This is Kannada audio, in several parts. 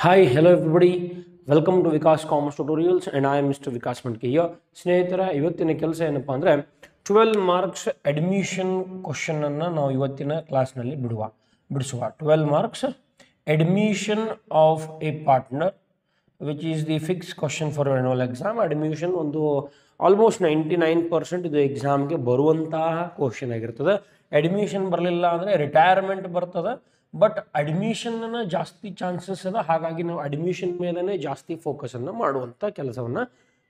Hi, hello everybody. Welcome to Vikas Commerce Tutorials and I am Mr. Vikas Mandke here. ಸ್ನೇಹಿತರ ಇವತ್ತಿನ ಕೆಲಸ ಏನಪ್ಪಾ ಅಂದ್ರೆ 12 ಮಾರ್ಕ್ಸ್ ಅಡ್ಮಿಷನ್ ಕ್ವಶನ್ ಅನ್ನು ನಾವು ಇವತ್ತಿನ ಕ್ಲಾಸ್ನಲ್ಲಿ ಬಿಡಿಸುವ 12 marks admission of A partner which is the fix question for annual exam. Admission ಒಂದು ಆಲ್ಮೋಸ್ಟ್ 99% ಇದು ಎಕ್ಸಾಮ್ಗೆ ಬರುವಂತಹ ಕ್ವಶನ್ ಆಗಿರ್ತದೆ. ಅಡ್ಮಿಷನ್ ಬರಲಿಲ್ಲ ಅಂದರೆ ರಿಟೈರ್ಮೆಂಟ್ ಬರ್ತದೆ. ಬಟ್ ಅಡ್ಮಿಷನ್ನ ಜಾಸ್ತಿ ಚಾನ್ಸಸ್ ಅದ, ಹಾಗಾಗಿ ನಾವು ಅಡ್ಮಿಷನ್ ಮೇಲೇ ಜಾಸ್ತಿ ಫೋಕಸನ್ನು ಮಾಡುವಂಥ ಕೆಲಸವನ್ನು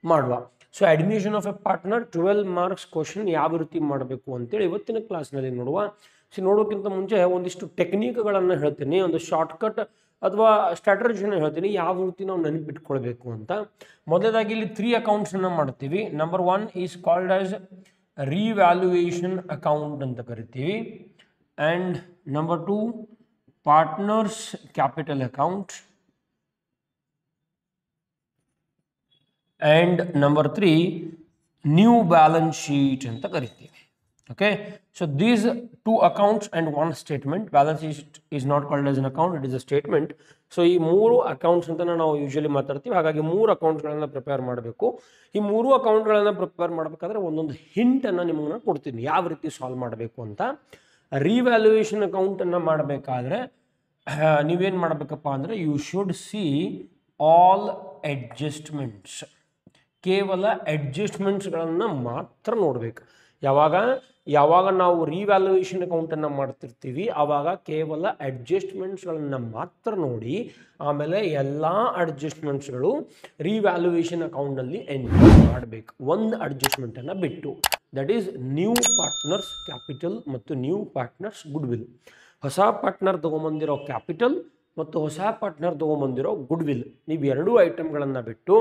ಮಾಡುವ. So admission of A partner 12 marks question ಯಾವ ರೀತಿ ಮಾಡಬೇಕು ಅಂತೇಳಿ ಇವತ್ತಿನ ಕ್ಲಾಸ್ನಲ್ಲಿ ನೋಡುವ. ನೋಡೋಕ್ಕಿಂತ ಮುಂಚೆ ಒಂದಿಷ್ಟು ಟೆಕ್ನಿಕ್ಗಳನ್ನು ಹೇಳ್ತೀನಿ, ಒಂದು ಶಾರ್ಟ್ಕಟ್ ಅಥವಾ ಸ್ಟ್ರಾಟಜಿನ ಹೇಳ್ತೀನಿ, ಯಾವ ರೀತಿ ನಾವು ನೆನಪಿಟ್ಕೊಳ್ಬೇಕು ಅಂತ. ಮೊದಲದಾಗಿ ಇಲ್ಲಿ 3 ಅಕೌಂಟ್ಸನ್ನು ಮಾಡ್ತೀವಿ. Number 1 is called as revaluation account ಅಂತ ಕರಿತೀವಿ. And number 2 partners capital account, and number 3 new balance sheet anta kariteve. Okay, so these 2 accounts and 1 statement. Balance sheet is not called as an account, it is a statement. So ee 3 accounts anta ನಾವು ಯೂಶುವಲಿ ಮಾತಾಡ್ತೀವಿ. ಹಾಗಾಗಿ 3 ಅಕೌಂಟ್ಸ್ ಗಳನ್ನು ಪ್ರಿಪೇರ್ ಮಾಡಬೇಕು. ಈ 3 ಅಕೌಂಟ್ ಗಳನ್ನು ಪ್ರಿಪೇರ್ ಮಾಡಬೇಕಾದ್ರೆ ಒಂದೊಂದು ಹಿಂಟ್ ಅನ್ನು ನಿಮಗೆ ಕೊಡ್ತೀನಿ ಯಾವ ರೀತಿ ಸಾಲ್ವ್ ಮಾಡಬೇಕು ಅಂತ. ರಿವ್ಯಾಲ್ಯೂಯೇಷನ್ ಅಕೌಂಟನ್ನು ಮಾಡಬೇಕಾದ್ರೆ ನೀವೇನು ಮಾಡಬೇಕಪ್ಪ ಅಂದರೆ you should see all adjustments. ಕೇವಲ ಅಡ್ಜಸ್ಟ್ಮೆಂಟ್ಸ್ಗಳನ್ನು ಮಾತ್ರ ನೋಡಬೇಕು. ಯಾವಾಗ ನಾವು ರಿವ್ಯಾಲ್ಯೂಯೇಷನ್ ಅಕೌಂಟನ್ನು ಮಾಡ್ತಿರ್ತೀವಿ ಆವಾಗ ಕೇವಲ ಅಡ್ಜಸ್ಟ್ಮೆಂಟ್ಸ್ಗಳನ್ನು ಮಾತ್ರ ನೋಡಿ, ಆಮೇಲೆ ಎಲ್ಲ ಅಡ್ಜಸ್ಟ್ಮೆಂಟ್ಸ್ಗಳು ರಿವ್ಯಾಲ್ಯೂಯೇಷನ್ ಅಕೌಂಟಲ್ಲಿ ಎಂಟರ್ ಮಾಡಬೇಕು, ಒಂದು ಅಡ್ಜಸ್ಟ್ಮೆಂಟನ್ನು ಬಿಟ್ಟು. That is new partners capital ಮತ್ತು ನ್ಯೂ ಪಾರ್ಟ್ನರ್ಸ್ ಗುಡ್ವಿಲ್. ಹೊಸ ಪಾರ್ಟ್ನರ್ ತೊಗೊಂಬಂದಿರೋ ಕ್ಯಾಪಿಟಲ್ ಮತ್ತು ಹೊಸ ಪಾರ್ಟ್ನರ್ ತೊಗೊಂಬಂದಿರೋ ಗುಡ್ವಿಲ್, ನೀವು ಎರಡೂ ಐಟಮ್ಗಳನ್ನು ಬಿಟ್ಟು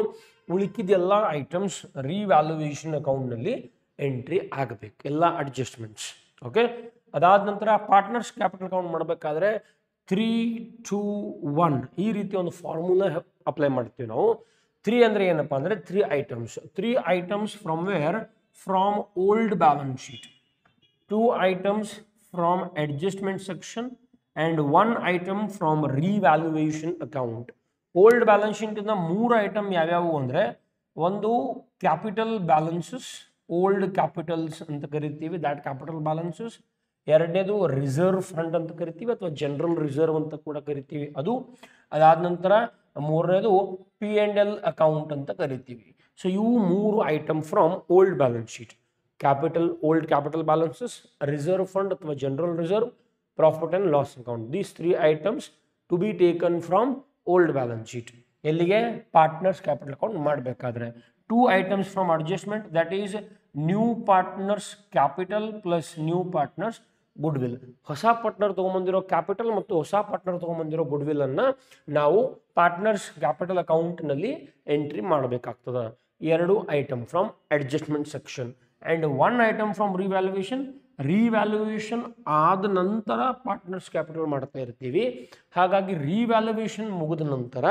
ಉಳಿಕಿದೆಲ್ಲ ಐಟಮ್ಸ್ ರಿವ್ಯಾಲ್ಯೂಯೇಷನ್ ಅಕೌಂಟ್ನಲ್ಲಿ ಎಂಟ್ರಿ ಆಗಬೇಕು, ಎಲ್ಲ ಅಡ್ಜಸ್ಟ್ಮೆಂಟ್ಸ್. ಓಕೆ, ಅದಾದ ನಂತರ ಪಾರ್ಟ್ನರ್ಸ್ ಕ್ಯಾಪಿಟಲ್ ಅಕೌಂಟ್ ಮಾಡಬೇಕಾದ್ರೆ 3, 2, 1 ಈ ರೀತಿ ಒಂದು ಫಾರ್ಮುಲಾ ಅಪ್ಲೈ ಮಾಡ್ತೀವಿ ನಾವು. 3 ಅಂದರೆ ಏನಪ್ಪ ಅಂದರೆ 3 items from where? From old balance sheet, 2 items from adjustment section and 1 item from revaluation account. Old balance sheet ಇಂದ 3 ಐಟಮ್ ಯಾವ್ಯಾವು ಅಂದರೆ, ಒಂದು ಕ್ಯಾಪಿಟಲ್ ಬ್ಯಾಲೆನ್ಸಸ್, ಓಲ್ಡ್ ಕ್ಯಾಪಿಟಲ್ಸ್ ಅಂತ ಕರಿತೀವಿ, ದ್ಯಾಟ್ ಕ್ಯಾಪಿಟಲ್ ಬ್ಯಾಲೆನ್ಸಸ್. ಎರಡನೇದು ರಿಸರ್ವ್ ಫಂಡ್ ಅಂತ ಕರಿತೀವಿ ಅಥವಾ ಜನರಲ್ ರಿಸರ್ವ್ ಅಂತ ಕೂಡ ಕರಿತೀವಿ ಅದು. ಅದಾದ ನಂತರ ಮೂರನೇದು P&L ಅಕೌಂಟ್ ಅಂತ ಕರಿತೀವಿ. ಸೊ ಇವು 3 item from old balance sheet. old capital balances, reserve fund ಅಥವಾ general reserve, profit and loss account. These 3 items to be taken from old balance sheet. ಎಲ್ಲಿಗೆ? ಪಾರ್ಟ್ನರ್ಸ್ ಕ್ಯಾಪಿಟಲ್ ಅಕೌಂಟ್ ಮಾಡಬೇಕಾದ್ರೆ 2 items from adjustment, that is new partners capital plus new partners goodwill. ಹೊಸ ಪಾರ್ಟ್ನರ್ ತೊಗೊಂಬಂದಿರೋ ಕ್ಯಾಪಿಟಲ್ ಮತ್ತು ಹೊಸ ಪಾರ್ಟ್ನರ್ ತೊಗೊಂಬಂದಿರೋ ಗುಡ್ವಿಲ್ ಅನ್ನು ನಾವು ಪಾರ್ಟ್ನರ್ಸ್ ಕ್ಯಾಪಿಟಲ್ ಅಕೌಂಟ್ನಲ್ಲಿ ಎಂಟ್ರಿ ಮಾಡಬೇಕಾಗ್ತದೆ. 2 item from adjustment section and 1 item from revaluation ಆದ ನಂತರ ಪಾರ್ಟ್ನರ್ಸ್ ಕ್ಯಾಪಿಟಲ್ ಮಾಡ್ತಾ ಇರ್ತೀವಿ. ಹಾಗಾಗಿ ರಿವ್ಯಾಲ್ಯೂಯೇಷನ್ ಮುಗಿದ ನಂತರ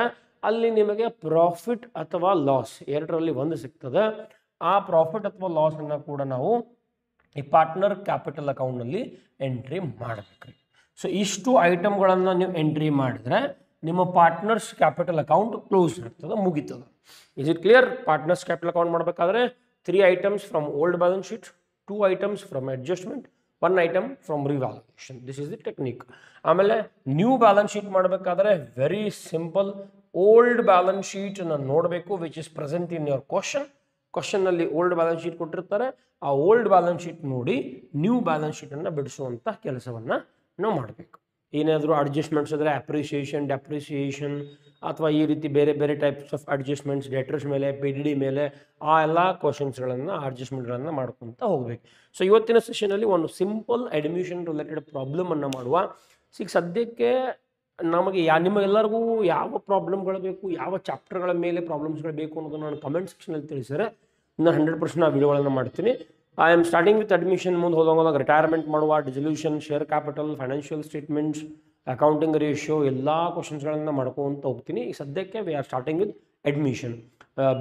ಅಲ್ಲಿ ನಿಮಗೆ ಪ್ರಾಫಿಟ್ ಅಥವಾ ಲಾಸ್ ಎರಡರಲ್ಲಿ ಒಂದು ಸಿಗ್ತದೆ. ಆ ಪ್ರಾಫಿಟ್ ಅಥವಾ ಲಾಸನ್ನು ಕೂಡ ನಾವು ಈ ಪಾರ್ಟ್ನರ್ ಕ್ಯಾಪಿಟಲ್ ಅಕೌಂಟ್ನಲ್ಲಿ ಎಂಟ್ರಿ ಮಾಡಬೇಕು. ಸೊ ಇಷ್ಟು ಐಟಮ್ಗಳನ್ನು ನೀವು ಎಂಟ್ರಿ ಮಾಡಿದ್ರೆ ನಿಮ್ಮ ಪಾರ್ಟ್ನರ್ಸ್ ಕ್ಯಾಪಿಟಲ್ ಅಕೌಂಟ್ ಕ್ಲೋಸ್ ಆಗ್ತದೆ, ಮುಗಿತದೆ. Is it clear? Partners capital account ಮಾಡಬೇಕಾದ್ರೆ 3 items from old balance sheet, 2 items from adjustment, 1 item from revaluation. This is the technique. ಆಮೇಲೆ ನ್ಯೂ ಬ್ಯಾಲೆನ್ಸ್ ಶೀಟ್ ಮಾಡಬೇಕಾದ್ರೆ very simple. Old balance sheet ನೋಡಬೇಕು which is present in your ಕ್ವಶನ್ನಲ್ಲಿ ಓಲ್ಡ್ ಬ್ಯಾಲೆನ್ಸ್ ಶೀಟ್ ಕೊಟ್ಟಿರ್ತಾರೆ. ಆ ಓಲ್ಡ್ ಬ್ಯಾಲೆನ್ಸ್ ಶೀಟ್ ನೋಡಿ ನ್ಯೂ ಬ್ಯಾಲೆನ್ಸ್ ಶೀಟನ್ನು ಬಿಡಿಸುವಂಥ ಕೆಲಸವನ್ನು ನಾವು ಮಾಡಬೇಕು. ಏನಾದರೂ ಅಡ್ಜಸ್ಟ್ಮೆಂಟ್ಸ್ ಅಂದರೆ ಅಪ್ರಿಸಿಯೇಷನ್, ಡೆಪ್ರಿಸಿಯೇಷನ್ ಅಥವಾ ಈ ರೀತಿ ಬೇರೆ ಬೇರೆ ಟೈಪ್ಸ್ ಆಫ್ ಅಡ್ಜಸ್ಟ್ಮೆಂಟ್ಸ್, ಡೆಟ್ರಸ್ ಮೇಲೆ, PDD ಮೇಲೆ, ಆ ಎಲ್ಲ ಕ್ವಶನ್ಸ್ಗಳನ್ನು ಅಡ್ಜಸ್ಟ್ಮೆಂಟ್ಗಳನ್ನು ಮಾಡ್ಕೊತ ಹೋಗಬೇಕು. ಸೊ ಇವತ್ತಿನ ಸೆಷನಲ್ಲಿ ಒಂದು ಸಿಂಪಲ್ ಅಡ್ಮಿಷನ್ ರಿಲೇಟೆಡ್ ಪ್ರಾಬ್ಲಮನ್ನು ಮಾಡುವ. ಸದ್ಯಕ್ಕೆ ನಿಮಗೆಲ್ಲರಿಗೂ ಯಾವ ಪ್ರಾಬ್ಲಮ್ಗಳು ಬೇಕು, ಯಾವ ಚಾಪ್ಟರ್ಗಳ ಮೇಲೆ ಪ್ರಾಬ್ಲಮ್ಸ್ಗಳು ಬೇಕು ಅನ್ನೋದನ್ನು ನಾನು ಕಮೆಂಟ್ ಸೆಕ್ಷನಲ್ಲಿ ತಿಳಿಸಿದರೆ ನಾನು 100% ಆ ವಿಡಿಯೋಗಳನ್ನು ಮಾಡ್ತೀನಿ. I am starting with admission. ಮುಂದೆ ಹೋದಾಗ ರಿಟೈರ್ಮೆಂಟ್ ಮಾಡುವ, dissolution, share capital, financial statements, accounting ratio ಎಲ್ಲ ಕ್ವಶನ್ಸ್ಗಳನ್ನು ಮಾಡ್ಕೊತ ಹೋಗ್ತೀನಿ. ಈ ಸದ್ಯಕ್ಕೆ we are starting with admission.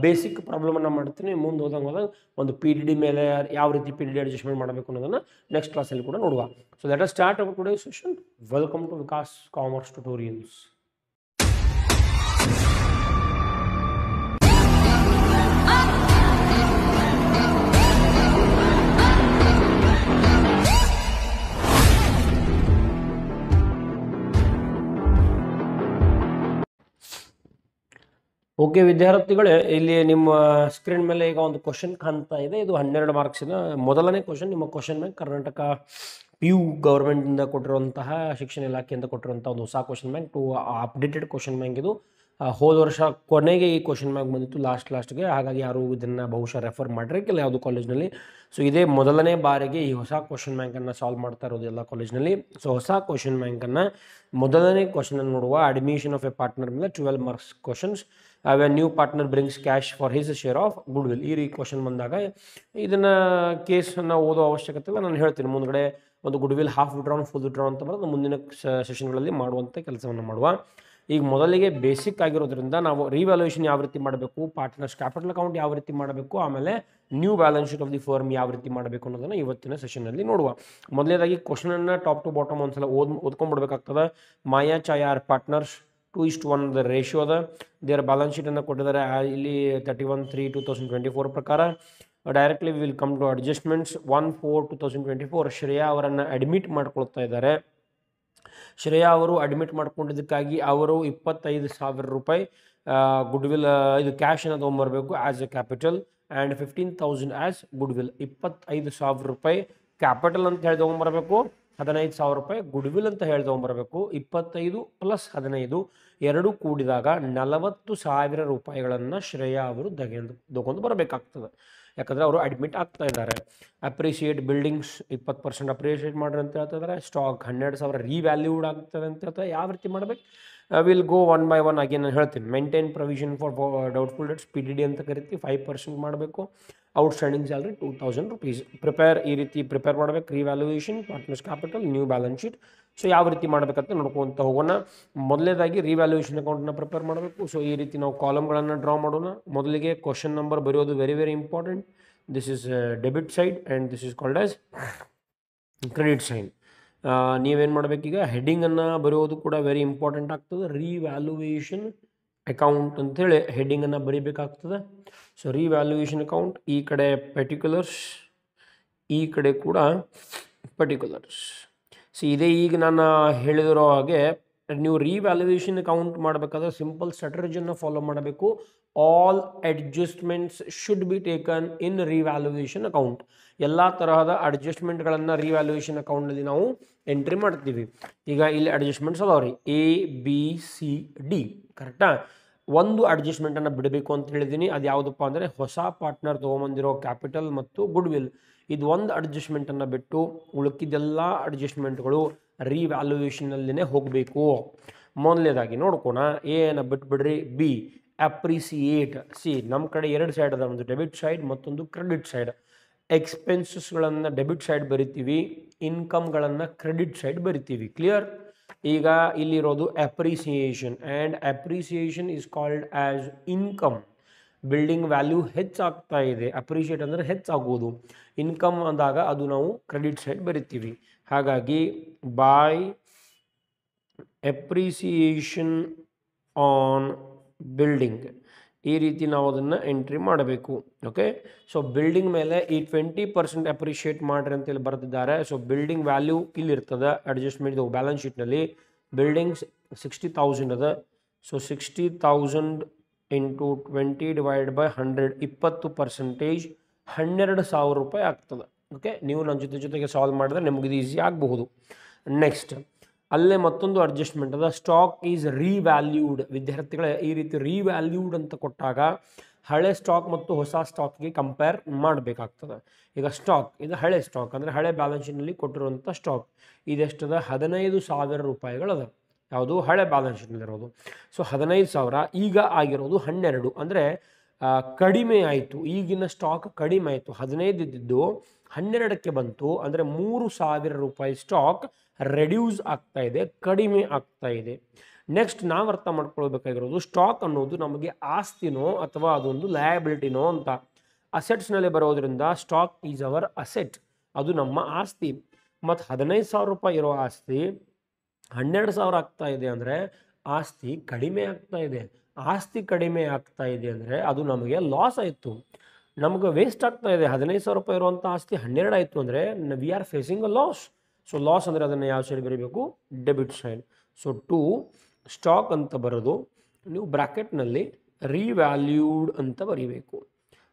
Basic ಪ್ರಾಬ್ಲಮನ್ನು ಮಾಡ್ತೀನಿ. ಮುಂದೆ ಹೋದಾಗ ಒಂದು PDD ಮೇಲೆ ಯಾವ ರೀತಿ PDD ಅಡ್ಜಸ್ಟ್ಮೆಂಟ್ ಮಾಡಬೇಕು ಅನ್ನೋದನ್ನು ನೆಕ್ಸ್ಟ್ ಕ್ಲಾಸಲ್ಲಿ ಕೂಡ ನೋಡುವ. So let us start our today session. Welcome to Vikas commerce tutorials. Okay ವಿದ್ಯಾರ್ಥಿಗಳೇ, ಇಲ್ಲಿ ನಿಮ್ಮ ಸ್ಕ್ರೀನ್ ಮೇಲೆ ಈಗ ಒಂದು ಕ್ವಶನ್ ಕಾಣ್ತಾ ಇದೆ. ಇದು 12 ಮಾರ್ಕ್ಸಿನ ಮೊದಲನೇ ಕ್ವಶನ್. ನಿಮ್ಮ ಕ್ವಶನ್ ಬ್ಯಾಂಕ್ ಕರ್ನಾಟಕ PU ಗೌರ್ಮೆಂಟಿಂದ ಕೊಟ್ಟಿರುವಂತಹ ಶಿಕ್ಷಣ ಇಲಾಖೆಯಿಂದ ಕೊಟ್ಟಿರುವಂತಹ ಒಂದು ಹೊಸ question bank, updated question bank ಇದು. ಹೋದ ವರ್ಷ ಕೊನೆಗೆ ಈ ಕ್ವಶನ್ ಬ್ಯಾಂಕ್ ಬಂದಿತ್ತು, ಲಾಸ್ಟ್ಗೆ. ಹಾಗಾಗಿ ಯಾರು ಇದನ್ನು ಬಹುಶಃ ರೆಫರ್ ಮಾಡಿರಕ್ಕಿಲ್ಲ ಯಾವುದೋ ಕಾಲೇಜ್ನಲ್ಲಿ. ಸೊ ಇದೇ ಮೊದಲನೇ ಬಾರಿಗೆ ಈ ಹೊಸ ಕ್ವಶನ್ ಬ್ಯಾಂಕನ್ನು ಸಾಲ್ವ್ ಮಾಡ್ತಾ ಇರೋದು ಎಲ್ಲ ಕಾಲೇಜ್ನಲ್ಲಿ. ಸೊ ಹೊಸ ಕ್ವಶನ್ ಬ್ಯಾಂಕನ್ನು ಮೊದಲನೇ ಕ್ವಶನ್ ನೋಡುವ. ಅಡ್ಮಿಷನ್ ಆಫ್ ಎ ಪಾರ್ಟ್ನರ್ ಮೇಲೆ 12 marks questions. When new partner brings cash for his share of good will. ಈ ಕ್ವಶನ್ ಬಂದಾಗ ಇದನ್ನು ಕೇಸನ್ನು ಓದೋ ಅವಶ್ಯಕತೆ ಇಲ್ಲ, ನಾನು ಹೇಳ್ತೀನಿ ಮುಂದ್ಗಡೆ. ಒಂದು good will half withdrawn, full withdrawn ಅಂತ ಬರೋದು ಮುಂದಿನ ಸೆಷನ್ಗಳಲ್ಲಿ ಮಾಡುವಂಥ ಕೆಲಸವನ್ನು ಮಾಡುವ. ಈಗ ಮೊದಲಿಗೆ ಬೇಸಿಕ್ ಆಗಿರೋದ್ರಿಂದ ನಾವು ರಿವ್ಯಾಲ್ಯೂಯೇಷನ್ ಯಾವ ರೀತಿ ಮಾಡಬೇಕು, ಪಾರ್ಟ್ನರ್ಸ್ ಕ್ಯಾಪಿಟಲ್ ಅಕೌಂಟ್ ಯಾವ ರೀತಿ ಮಾಡಬೇಕು, ಆಮೇಲೆ new balance sheet of the firm ಯಾವ ರೀತಿ ಮಾಡಬೇಕು ಅನ್ನೋದನ್ನು ಇವತ್ತಿನ ಸೆಷನ್ನಲ್ಲಿ ನೋಡುವ. ಮೊದಲನೇದಾಗಿ ಕ್ವಶನನ್ನು ಟಾಪ್ ಟು ಬಾಟಮ್ ಒಂದ್ಸಲ ಓದ್ಕೊಂಡ್ಬಿಡ್ಬೇಕಾಗ್ತದೆ. Maya Chhaya are partners 2:1 the ratio ಅದ. ದೇವರ ಬ್ಯಾಲೆನ್ಸ್ ಶೀಟನ್ನು ಕೊಟ್ಟಿದ್ದಾರೆ ಇಲ್ಲಿ 31/3/2024 ಪ್ರಕಾರ. Directly will come to adjustments. 1/4/2024 Shreya ಅವರನ್ನು ಅಡ್ಮಿಟ್ ಮಾಡ್ಕೊಳ್ತಾ ಇದ್ದಾರೆ. ಶ್ರೇಯಾ ಅವರು ಅಡ್ಮಿಟ್ ಮಾಡ್ಕೊಂಡಿದ್ದಕ್ಕಾಗಿ ಅವರು 25,000 ರೂಪಾಯಿ ಗುಡ್ ವಿಲ್, ಇದು ಕ್ಯಾಶನ್ನು ತೊಗೊಂಬರ್ಬೇಕು as a capital, and 15,000 as goodwill. 25,000 ರೂಪಾಯಿ ಕ್ಯಾಪಿಟಲ್ ಅಂತ ಹೇಳಿ ತೊಗೊಂಬರ್ಬೇಕು, 15,000 ರೂಪಾಯಿ ಗುಡ್ ವಿಲ್ ಅಂತ ಹೇಳಿ ತೊಗೊಂಬರ್ಬೇಕು. 25 + 15 ಎರಡೂ ಕೂಡಿದಾಗ 40,000 ರೂಪಾಯಿಗಳನ್ನು ಶ್ರೇಯಾ ಅವರು ತಗೊಂಡು ಬರಬೇಕಾಗ್ತದೆ. ಯಾಕಂದರೆ ಅವರು ಅಡ್ಮಿಟ್ ಆಗ್ತಾ ಇದ್ದಾರೆ. ಅಪ್ರಿಷಿಯೇಟ್ ಬಿಲ್ಡಿಂಗ್ಸ್ 20% ಅಪ್ರಿಷಿಯೇಟ್ ಮಾಡ್ರಿ ಅಂತ ಹೇಳ್ತಾ ಇದ್ದಾರೆ. ಸ್ಟಾಕ್ 12,000 ರೀವ್ಯಾಲ್ಯೂಡ್ ಆಗ್ತದೆ ಅಂತ ಹೇಳ್ತಾರೆ. ಯಾವ ರೀತಿ ಮಾಡಬೇಕು, will go one by one. Again ನಾನು ಹೇಳ್ತೀನಿ. Maintain provision for doubtful debts, PDD ಅಂತ ಕರಿತೀವಿ. 5% ಮಾಡಬೇಕು. Outstanding salary 2,000 rupees. ಈ ರೀತಿ ಪ್ರಿಪೇರ್ ಮಾಡಬೇಕು. Revaluation, partners capital, new balance sheet. So ಯಾವ ರೀತಿ ಮಾಡಬೇಕಂತ ನೋಡ್ಕೊತ ಹೋಗೋಣ. ಮೊದಲೇದಾಗಿ ರಿವ್ಯಾಲ್ಯೂಯೇಷನ್ ಅಕೌಂಟನ್ನು ಪ್ರಿಪೇರ್ ಮಾಡಬೇಕು. ಸೊ ಈ ರೀತಿ ನಾವು ಕಾಲಮ್ಗಳನ್ನು ಡ್ರಾ ಮಾಡೋಣ. ಮೊದಲಿಗೆ ಕ್ವಶನ್ ನಂಬರ್ ಬರೆಯೋದು very important. This is debit side and this is called as credit sign. ನೀವೇನು ಮಾಡಬೇಕೀಗ, ಹೆಡ್ಡಿಂಗನ್ನು ಬರೆಯೋದು ಕೂಡ ವೆರಿ ಇಂಪಾರ್ಟೆಂಟ್ ಆಗ್ತದೆ. ರಿವ್ಯಾಲ್ಯೂಯೇಷನ್ ಅಕೌಂಟ್ ಅಂಥೇಳಿ ಹೆಡ್ಡಿಂಗನ್ನು ಬರೀಬೇಕಾಗ್ತದೆ. ಸೊ ರಿವ್ಯಾಲ್ಯೂಯೇಷನ್ ಅಕೌಂಟ್, ಈ ಕಡೆ ಪರ್ಟಿಕ್ಯುಲರ್ಸ್, ಈ ಕಡೆ ಕೂಡ ಪರ್ಟಿಕ್ಯುಲರ್ಸ್. ಸೊ ಇದೇ ಈಗ ನಾನು ಹೇಳಿದಿರೋ ಹಾಗೆ ನೀವು ರಿವ್ಯಾಲ್ಯೂಯೇಷನ್ ಅಕೌಂಟ್ ಮಾಡಬೇಕಾದ್ರೆ ಸಿಂಪಲ್ ಸ್ಟ್ರಾಟಜಿಯನ್ನು ಫಾಲೋ ಮಾಡಬೇಕು. All adjustments should be taken in revaluation account. ಎಲ್ಲ ತರಹದ ಅಡ್ಜಸ್ಟ್ಮೆಂಟ್ಗಳನ್ನು ರಿವ್ಯಾಲ್ಯೂಯೇಷನ್ ಅಕೌಂಟ್ನಲ್ಲಿ ನಾವು ಎಂಟ್ರಿ ಮಾಡ್ತೀವಿ. ಈಗ ಇಲ್ಲಿ ಅಡ್ಜಸ್ಟ್ಮೆಂಟ್ಸ್ ಅದಾವ್ರಿ, ABCD, ಕರೆಕ್ಟಾ? ಒಂದು ಅಡ್ಜಸ್ಟ್ಮೆಂಟನ್ನು ಬಿಡಬೇಕು ಅಂತ ಹೇಳಿದ್ದೀನಿ. ಅದು ಯಾವುದಪ್ಪ ಅಂದರೆ ಹೊಸ ಪಾರ್ಟ್ನರ್ ತೊಗೊಂಬಂದಿರೋ ಕ್ಯಾಪಿಟಲ್ ಮತ್ತು ಗುಡ್ ವಿಲ್. ಇದು ಒಂದು ಅಡ್ಜಸ್ಟ್ಮೆಂಟನ್ನು ಬಿಟ್ಟು ಉಳುಕಿದ್ದೆಲ್ಲ ಅಡ್ಜಸ್ಟ್ಮೆಂಟ್ಗಳು ರಿವ್ಯಾಲ್ಯೂಯೇಷನ್ನಲ್ಲೇ ಹೋಗಬೇಕು. ಮೊದಲನೇದಾಗಿ ನೋಡ್ಕೋಣ. ಏನು ಬಿಟ್ಬಿಡ್ರಿ, B ಅಪ್ರಿಸಿಯೇಟ್. ನಮ್ಮ ಕಡೆ ಎರಡು ಸೈಡ್ ಅದ, ಒಂದು ಡೆಬಿಟ್ ಸೈಡ್ ಮತ್ತೊಂದು ಕ್ರೆಡಿಟ್ ಸೈಡ್. ಎಕ್ಸ್ಪೆನ್ಸಸ್ಗಳನ್ನು ಡೆಬಿಟ್ ಸೈಡ್ ಬರಿತೀವಿ, ಇನ್ಕಮ್ಗಳನ್ನು ಕ್ರೆಡಿಟ್ ಸೈಡ್ ಬರಿತೀವಿ. ಕ್ಲಿಯರ್? ಈಗ ಇಲ್ಲಿರೋದು appreciation, and appreciation is called as income. Building value ಹೆಚ್ಚಾಗ್ತಾ ಇದೆ, ಅಪ್ರಿಷಿಯೇಟ್ ಅಂದರೆ ಹೆಚ್ಚಾಗುವುದು. ಇನ್ಕಮ್ ಅಂದಾಗ ಅದು ನಾವು ಕ್ರೆಡಿಟ್ ಸೈಡ್ ಬರಿತೀವಿ. ಹಾಗಾಗಿ ಬೈ ಅಪ್ರಿಸಿಯೇಷನ್ ಆನ್ ಬಿಲ್ಡಿಂಗ್, ಈ ರೀತಿ ನಾವು ಅದನ್ನು ಎಂಟ್ರಿ ಮಾಡಬೇಕು. ಓಕೆ, ಸೊ ಬಿಲ್ಡಿಂಗ್ ಮೇಲೆ ಈ 20% ಅಪ್ರಿಷಿಯೇಟ್ ಮಾಡ್ರಿ ಅಂತೇಳಿ ಬರೆದಿದ್ದಾರೆ. ಸೊ ಬಿಲ್ಡಿಂಗ್ ವ್ಯಾಲ್ಯೂ ಇಲ್ಲಿರ್ತದೆ ಅಡ್ಜಸ್ಟ್ಮೆಂಟ್ ಇದು ಬ್ಯಾಲೆನ್ಸ್ ಶೀಟ್ನಲ್ಲಿ. ಬಿಲ್ಡಿಂಗ್ಸ್ 60,000 ಅದ. ಸೊ 60,000 ಇಂಟು 20 ಡಿವೈಡ್ ಬೈ 100, 20%, 12,000 ರೂಪಾಯಿ ಆಗ್ತದೆ. ಓಕೆ, ನೀವು ನನ್ನ ಜೊತೆಗೆ ಸಾಲ್ವ್ ಮಾಡಿದ್ರೆ ನಿಮಗೆ ಇದು ಈಸಿ ಆಗಬಹುದು. ನೆಕ್ಸ್ಟ್ ಅಲ್ಲೇ ಮತ್ತೊಂದು ಅಡ್ಜಸ್ಟ್ಮೆಂಟ್ ಅದ, ಸ್ಟಾಕ್ ಈಸ್ ರಿವ್ಯಾಲ್ಯೂಡ್. ವಿದ್ಯಾರ್ಥಿಗಳೇ, ಈ ರೀತಿ ರಿವ್ಯಾಲ್ಯೂಡ್ ಅಂತ ಕೊಟ್ಟಾಗ ಹಳೆ ಸ್ಟಾಕ್ ಮತ್ತು ಹೊಸ ಸ್ಟಾಕ್ಗೆ ಕಂಪೇರ್ ಮಾಡಬೇಕಾಗ್ತದೆ. ಈಗ ಸ್ಟಾಕ್ ಇದು ಹಳೆ ಸ್ಟಾಕ್ ಅಂದರೆ ಹಳೆ ಬ್ಯಾಲೆನ್ಸ್ ಶೀಟ್ನಲ್ಲಿ ಕೊಟ್ಟಿರುವಂಥ ಸ್ಟಾಕ್. ಇದೆಷ್ಟದ, 15,000 ರೂಪಾಯಿಗಳದ. ಯಾವುದು, ಹಳೆ ಬ್ಯಾಲೆನ್ಸ್ ಶೀಟ್ನಲ್ಲಿರೋದು. ಸೊ 15,000 ಈಗ ಆಗಿರೋದು 12, ಅಂದರೆ ಕಡಿಮೆ ಆಯಿತು. ಈಗಿನ ಸ್ಟಾಕ್ ಕಡಿಮೆ ಆಯಿತು. 15 ಇದ್ದಿದ್ದು 12ಕ್ಕೆ ಬಂತು, ಅಂದರೆ 3,000 ರೂಪಾಯಿ ಸ್ಟಾಕ್ ರೆಡ್ಯೂಸ್ ಆಗ್ತಾ ಇದೆ, ಕಡಿಮೆ ಆಗ್ತಾ ಇದೆ. ನೆಕ್ಸ್ಟ್ ನಾವು ಅರ್ಥ ಮಾಡ್ಕೊಳ್ಬೇಕಾಗಿರೋದು, ಸ್ಟಾಕ್ ಅನ್ನೋದು ನಮಗೆ ಆಸ್ತಿನೋ ಅಥವಾ ಅದೊಂದು ಲಯಬಿಲಿಟಿನೋ ಅಂತ. ಅಸೆಟ್ಸ್ನಲ್ಲಿ ಬರೋದ್ರಿಂದ ಸ್ಟಾಕ್ ಈಸ್ ಅವರ್ ಅಸೆಟ್, ಅದು ನಮ್ಮ ಆಸ್ತಿ. ಮತ್ತು 15,000 ರೂಪಾಯಿ ಇರೋ ಆಸ್ತಿ 12,000 ಆಗ್ತಾ ಇದೆ ಅಂದರೆ ಆಸ್ತಿ ಕಡಿಮೆ ಆಗ್ತಾ ಇದೆ. ಆಸ್ತಿ ಕಡಿಮೆ ಆಗ್ತಾ ಇದೆ ಅಂದರೆ ಅದು ನಮಗೆ ಲಾಸ್ ಆಯಿತು, ನಮಗೆ ವೇಸ್ಟ್ ಆಗ್ತಾ ಇದೆ. 15,000 ರೂಪಾಯಿ ಇರುವಂಥ ಆಸ್ತಿ 12 ಆಯಿತು ಅಂದರೆ we are facing a loss. So loss ಅಂದರೆ ಅದನ್ನು ಯಾವ ಸೈಡ್ ಬರೀಬೇಕು, debit side. So to stock ಅಂತ ಬರೋದು, ನೀವು ಬ್ರ್ಯಾಕೆಟ್ನಲ್ಲಿ ರಿವ್ಯಾಲ್ಯೂಡ್ ಅಂತ ಬರೀಬೇಕು.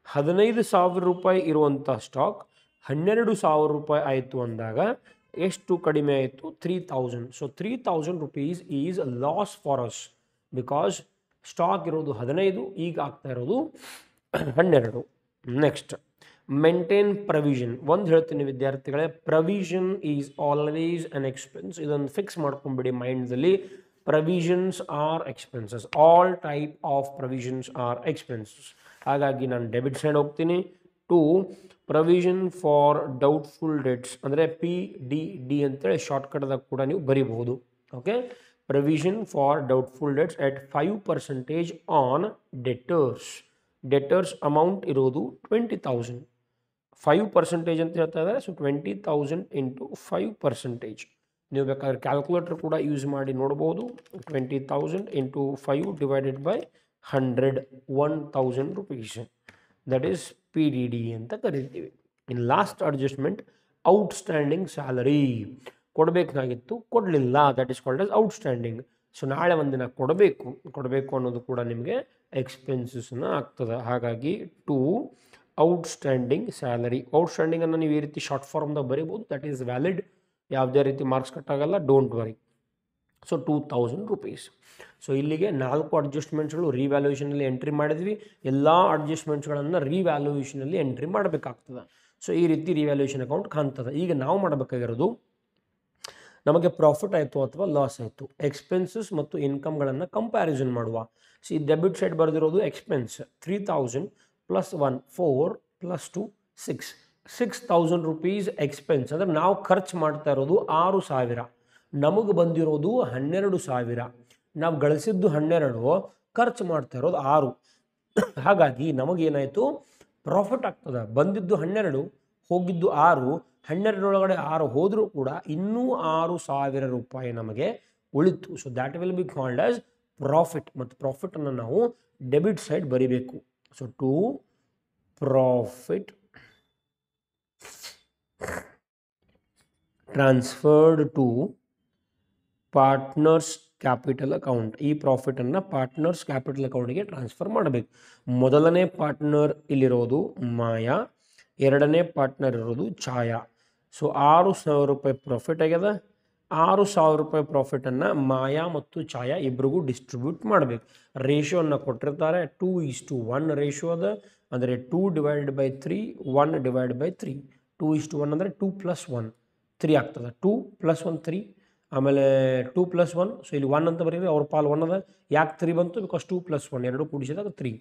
15,000 ರೂಪಾಯಿ ಇರುವಂಥ ಸ್ಟಾಕ್ 12,000 ರೂಪಾಯಿ ಆಯಿತು ಅಂದಾಗ ಎಷ್ಟು ಕಡಿಮೆ ಆಯಿತು? 3,000. So 3,000 rupees is loss for us because stock ಇರೋದು 15, ಈಗ ಆಗ್ತಾ ಇರೋದು 12. Next maintain provision. ಒಂದು ಹೇಳ್ತೀನಿ ವಿದ್ಯಾರ್ಥಿಗಳೇ, provision is always an expense. ಇದನ್ನು ಫಿಕ್ಸ್ ಮಾಡ್ಕೊಂಡ್ಬಿಡಿ ಮೈಂಡ್ದಲ್ಲಿ. Provisions are expenses. All type of provisions are expenses. ಹಾಗಾಗಿ ನಾನು ಡೆಬಿಟ್ ಸೈಡ್ ಹೋಗ್ತೀನಿ. To provision for doubtful debts ಅಂದರೆ PDD ಅಂತೇಳಿ ಶಾರ್ಟ್ಕಟ್ದಾಗ ಕೂಡ ನೀವು ಬರೀಬಹುದು. Okay, provision for doubtful debts at 5% on debtors. Debtors amount ಇರೋದು 20,000. 5% ಅಂತ ಹೇಳ್ತಾ ಇದ್ದಾರೆ. So 20,000 into 5%. ನೀವು ಬೇಕಾದ್ರೆ ಕ್ಯಾಲ್ಕುಲೇಟರ್ ಕೂಡ ಯೂಸ್ ಮಾಡಿ ನೋಡ್ಬೋದು. 20,000 into 5 divided by 100, 1,000 rupees. That is PDD ಅಂತ ಕರಿತೀವಿ. In last adjustment outstanding salary. ಕೊಡಬೇಕಾಗಿತ್ತು, ಕೊಡಲಿಲ್ಲ, that is called as outstanding. So ನಾಳೆ ಒಂದಿನ ಕೊಡಬೇಕು ಅನ್ನೋದು ಕೂಡ ನಿಮಗೆ ಎಕ್ಸ್ಪೆನ್ಸಸ್ನ ಆಗ್ತದೆ. ಹಾಗಾಗಿ ಟು ಔಟ್ಸ್ಟ್ಯಾಂಡಿಂಗ್ ಸ್ಯಾಲರಿ. ಔಟ್ಸ್ಟ್ಯಾಂಡಿಂಗನ್ನು ನೀವು ಈ ರೀತಿ ಶಾರ್ಟ್ ಫಾರ್ಮ್ದಾಗ ಬರೀಬೋದು. That is valid. ಯಾವುದೇ ರೀತಿ ಮಾರ್ಕ್ಸ್ ಕಟ್ಟಾಗಲ್ಲ, don't worry. So 2,000 rupees. So ಇಲ್ಲಿಗೆ 4 ಅಡ್ಜಸ್ಟ್ಮೆಂಟ್ಸ್ಗಳು ರಿವ್ಯಾಲ್ಯೂಯೇಷನಲ್ಲಿ ಎಂಟ್ರಿ ಮಾಡಿದ್ವಿ. ಎಲ್ಲ ಅಡ್ಜಸ್ಟ್ಮೆಂಟ್ಸ್ಗಳನ್ನು ರಿವ್ಯಾಲ್ಯೂಯೇಷನಲ್ಲಿ ಎಂಟ್ರಿ ಮಾಡಬೇಕಾಗ್ತದೆ. ಸೊ ಈ ರೀತಿ ರಿವ್ಯಾಲ್ಯೂಯೇಷನ್ ಅಕೌಂಟ್ ಕಾಣ್ತದೆ. ಈಗ ನಾವು ಮಾಡಬೇಕಾಗಿರೋದು, ನಮಗೆ ಪ್ರಾಫಿಟ್ ಆಯಿತು ಅಥವಾ ಲಾಸ್ ಆಯಿತು, ಎಕ್ಸ್ಪೆನ್ಸಸ್ ಮತ್ತು ಇನ್ಕಮ್ಗಳನ್ನು ಕಂಪ್ಯಾರಿಸನ್ ಮಾಡುವ. ಸೊ ಈ ಡೆಬಿಟ್ ಸೈಡ್ ಬರೆದಿರೋದು ಎಕ್ಸ್ಪೆನ್ಸ್ 3,000 + 1 4 + 2 6. 6,000 rupees expense. ಅಂದರೆ ನಾವು ಖರ್ಚು ಮಾಡ್ತಾ ಇರೋದು 6,000, ನಮಗೆ ಬಂದಿರೋದು 12,000. ನಾವು ಗಳಿಸಿದ್ದು 12, ಖರ್ಚು ಮಾಡ್ತಾ ಇರೋದು 6. ಹಾಗಾಗಿ ನಮಗೇನಾಯಿತು? ಪ್ರಾಫಿಟ್ ಆಗ್ತದೆ. ಬಂದಿದ್ದು 12, ಹೋಗಿದ್ದು 6. 12 ಒಳಗಡೆ 6 ಹೋದರೂ ಕೂಡ ಇನ್ನೂ 6,000 ರೂಪಾಯಿ ನಮಗೆ ಉಳಿತು. So that will be called as profit. ಮತ್ತು ಪ್ರಾಫಿಟನ್ನು ನಾವು ಡೆಬಿಟ್ ಸೈಡ್ ಬರಿಬೇಕು. So to profit transferred to partners capital account. ಈ ಪ್ರಾಫಿಟನ್ನು ಪಾರ್ಟ್ನರ್ಸ್ ಕ್ಯಾಪಿಟಲ್ ಅಕೌಂಟಿಗೆ ಟ್ರಾನ್ಸ್ಫರ್ ಮಾಡಬೇಕು. ಮೊದಲನೇ ಪಾರ್ಟ್ನರ್ ಇಲ್ಲಿರೋದು ಮಾಯಾ, ಎರಡನೇ ಪಾರ್ಟ್ನರ್ ಇರೋದು ಛಾಯಾ. ಸೊ 6,000 ರೂಪಾಯಿ ಪ್ರಾಫಿಟ್ ಆಗ್ಯದ. 6,000 ರೂಪಾಯಿ ಪ್ರಾಫಿಟನ್ನು ಮಾಯಾ ಮತ್ತು ಛಾಯಾ ಇಬ್ಬರಿಗೂ ಡಿಸ್ಟ್ರಿಬ್ಯೂಟ್ ಮಾಡಬೇಕು. ರೇಷಿಯೋವನ್ನು ಕೊಟ್ಟಿರ್ತಾರೆ. 2:1 ರೇಷಿಯೋ ಅದ. ಅಂದರೆ 2/3, 1/3. 2:1 ಅಂದರೆ 2 + 1 3 ಆಗ್ತದೆ. 2 + 1 3. ಆಮೇಲೆ 2 + 1. ಸೊ ಇಲ್ಲಿ 1 ಅಂತ ಬರೀರಿ, ಅವ್ರ ಪಾಲು 1 ಅದ. ಯಾಕೆ 3 ಬಂತು? ಬಿಕಾಸ್ 2 + 1 ಎರಡು ಕೂಡಿಸಿದಾಗ 3.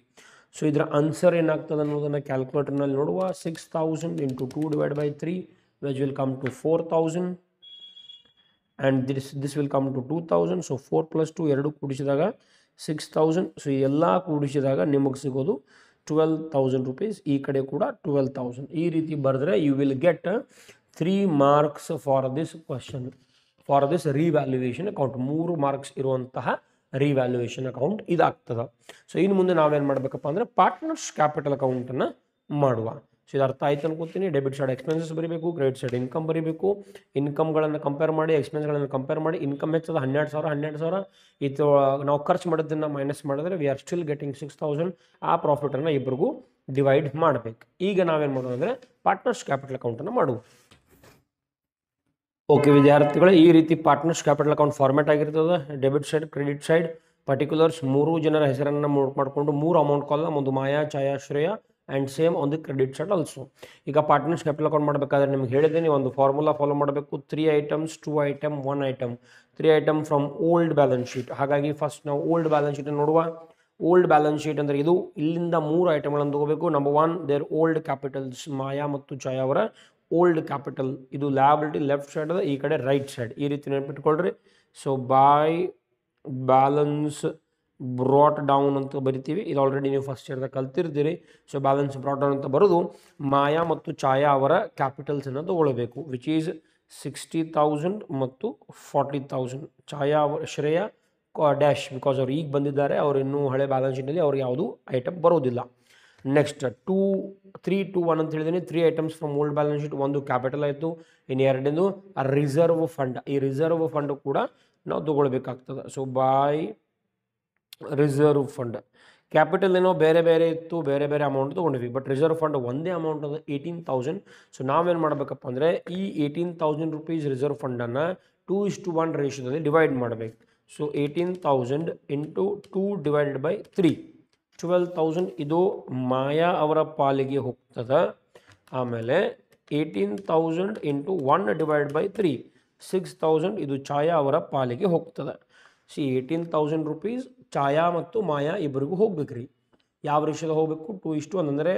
ಸೊ ಇದರ ಆನ್ಸರ್ ಏನಾಗ್ತದೆ ಅನ್ನೋದನ್ನು ಕ್ಯಾಲ್ಕುಲೇಟರ್ನಲ್ಲಿ ನೋಡುವ. 6,000 into 2/3 which will come to 4,000 and this will come to 2,000. So 4 + 2 ಎರಡು ಕೂಡಿಸಿದಾಗ 6,000. ಸೊ ಎಲ್ಲ ಕೂಡಿಸಿದಾಗ ನಿಮಗೆ ಸಿಗೋದು 12,000 rupees. ಈ ಕಡೆ ಕೂಡ 12,000. ಈ ರೀತಿ ಬರೆದ್ರೆ you will get 3 marks for this question, for this revaluation account. 3 marks ಇರುವಂತಹ ರಿವ್ಯಾಲ್ಯೂಯೇಷನ್ ಅಕೌಂಟ್ ಇದಾಗ್ತದೆ. ಸೊ ಇನ್ನು ಮುಂದೆ ನಾವೇನು ಮಾಡಬೇಕಪ್ಪ ಅಂದರೆ ಪಾರ್ಟ್ನರ್ಸ್ ಕ್ಯಾಪಿಟಲ್ ಅಕೌಂಟನ್ನು ಮಾಡುವ. ಸೊ ಇದು ಅರ್ಥ ಆಯ್ತು ಅನ್ಕೋತೀನಿ. ಡೆಬಿಟ್ ಸೈಡ್ ಎಕ್ಸ್ಪೆನ್ಸಸ್ ಬರೀಬೇಕು, ಕ್ರೆಡಿಟ್ ಸೈಡ್ ಇನ್ಕಮ್ ಬರೀಬೇಕು. ಇನ್ಕಮ್ಗಳನ್ನು ಕಂಪೇರ್ ಮಾಡಿ, ಎಕ್ಸ್ಪೆನ್ಸ್ಗಳನ್ನು ಕಂಪೇರ್ ಮಾಡಿ. ಇನ್ಕಮ್ ಹೆಚ್ಚದ 12,000. ಇದು ನಾವು ಖರ್ಚು ಮಾಡೋದನ್ನು ಮೈನಸ್ ಮಾಡಿದ್ರೆ ವಿ ಆರ್ ಸ್ಟಿಲ್ ಗೆಟಿಂಗ್ 6,000. ಆ ಪ್ರಾಫಿಟನ್ನು ಇಬ್ಬರಿಗೂ ಡಿವೈಡ್ ಮಾಡಬೇಕು. ಈಗ ನಾವೇನು ಮಾಡೋದು ಅಂದರೆ ಪಾರ್ಟ್ನರ್ಸ್ ಕ್ಯಾಪಿಟಲ್ ಅಕೌಂಟನ್ನು ಮಾಡುವ. ಓಕೆ ವಿದ್ಯಾರ್ಥಿಗಳೇ, ಈ ರೀತಿ ಪಾರ್ಟ್ನರ್ಸ್ ಕ್ಯಾಪಿಟಲ್ ಅಕೌಂಟ್ ಫಾರ್ಮ್ಯಾಟ್ ಆಗಿರ್ತದೆ. Debit side, credit side, particulars 3 ಜನರ ಹೆಸರನ್ನು ನೋಟ್ ಮಾಡಿಕೊಂಡು 3 ಅಮೌಂಟ್ ಕಾಲಮ್, ಒಂದು Maya, Chhaya, Shreya and same on the credit side also. ಈಗ ಪಾರ್ಟ್ನರ್ಸ್ ಕ್ಯಾಪಿಟಲ್ ಅಕೌಂಟ್ ಮಾಡಬೇಕಾದ್ರೆ ನಿಮ್ಗೆ ಹೇಳಿದ್ದೀನಿ, ಒಂದು ಫಾರ್ಮುಲಾ ಫಾಲೋ ಮಾಡಬೇಕು. 3 items, 2 items, 1 item. 3 items from old balance sheet. ಹಾಗಾಗಿ ಫಸ್ಟ್ ನಾವು ಓಲ್ಡ್ ಬ್ಯಾಲೆನ್ಸ್ ಶೀಟನ್ನು ನೋಡುವ. ಓಲ್ಡ್ ಬ್ಯಾಲೆನ್ಸ್ ಶೀಟ್ ಅಂದರೆ ಇದು, ಇಲ್ಲಿಂದ 3 ಐಟಮ್ಗಳನ್ನು ತಗೋಬೇಕು. Number 1 their old capitals, Maya ಮತ್ತು ಛಾಯಾ ಅವರ ಓಲ್ಡ್ ಕ್ಯಾಪಿಟಲ್. ಇದು ಲ್ಯಾಬಿಲಿಟಿ ಲೆಫ್ಟ್ ಸೈಡ್ ಅದ, ಈ ಕಡೆ ರೈಟ್ ಸೈಡ್. ಈ ರೀತಿ ನೆನಪಿಟ್ಕೊಳ್ರಿ. So by balance brought down ಅಂತ ಬರಿತೀವಿ. ಇದು ಆಲ್ರೆಡಿ ನೀವು ಫಸ್ಟ್ ಇಯರ್ದಾಗ ಕಲ್ತಿರ್ತೀರಿ. ಸೊ ಬ್ಯಾಲೆನ್ಸ್ ಬ್ರಾಟ್ ಡೌನ್ ಅಂತ ಬರೋದು ಮಾಯಾ ಮತ್ತು ಛಾಯಾ ಅವರ ಕ್ಯಾಪಿಟಲ್ಸನ್ನು ತಗೊಳ್ಬೇಕು, ವಿಚ್ ಈಸ್ 60,000 ಮತ್ತು 40,000. ಛಾಯಾ ಶ್ರೇಯ ಡ್ಯಾಶ್, ಬಿಕಾಸ್ ಅವ್ರು ಈಗ ಬಂದಿದ್ದಾರೆ, ಅವ್ರು ಇನ್ನೂ ಹಳೆ ಬ್ಯಾಲೆನ್ಸ್ ಶೀಟ್ನಲ್ಲಿ ಅವ್ರಿಗೆ ಯಾವುದು ಐಟಮ್ ಬರೋದಿಲ್ಲ. ನೆಕ್ಸ್ಟ್ 2, 3, 2, 1 ಅಂತ ಹೇಳಿದ್ದೀನಿ. 3 items from old balance sheet. ಒಂದು ಕ್ಯಾಪಿಟಲ್ ಆಯಿತು, ಇನ್ನು ಎರಡನೇದು ರಿಸರ್ವ್ ಫಂಡ್. ಈ ರಿಸರ್ವ್ ಫಂಡ್ ಕೂಡ ನಾವು ತಗೊಳ್ಬೇಕಾಗ್ತದೆ. So by reserve fund capital ಏನೋ ಬೇರೆ ಬೇರೆ ಇತ್ತು, ಬೇರೆ ಬೇರೆ ಅಮೌಂಟ್ ತೊಗೊಂಡ್ವಿ, ಬಟ್ ರಿಸರ್ವ್ ಫಂಡ್ ಒಂದೇ ಅಮೌಂಟ್ ಅದು 18,000. ಸೊ ನಾವೇನು ಮಾಡಬೇಕಪ್ಪ ಅಂದರೆ ಈ 18,000 ರೂಪೀಸ್ ರಿಸರ್ವ್ ಫಂಡನ್ನು 2:1 ರೇಷಿಯೋದಲ್ಲಿ ಡಿವೈಡ್ ಮಾಡಬೇಕು. ಸೊ 18,000 ಇಂಟು 2 ಡಿವೈಡೆಡ್ ಬೈ 3, 12,000 ಇದು ಮಾಯಾ ಅವರ ಪಾಲಿಗೆ ಹೋಗ್ತದೆ. ಆಮೇಲೆ 18,000 ಇಂಟು 1 ಡಿವೈಡ್ ಬೈ 3, 6,000 ಇದು ಛಾಯಾ ಅವರ ಪಾಲಿಗೆ ಹೋಗ್ತದೆ. 18,000 ರೂಪೀಸ್ ಛಾಯಾ ಮತ್ತು ಮಾಯಾ ಇಬ್ಬರಿಗೂ ಹೋಗ್ಬೇಕ್ರಿ. ಯಾವ ರೇಷಿಯೋದಲ್ಲಿ ಹೋಗಬೇಕು? 2:1. ಅಂದರೆ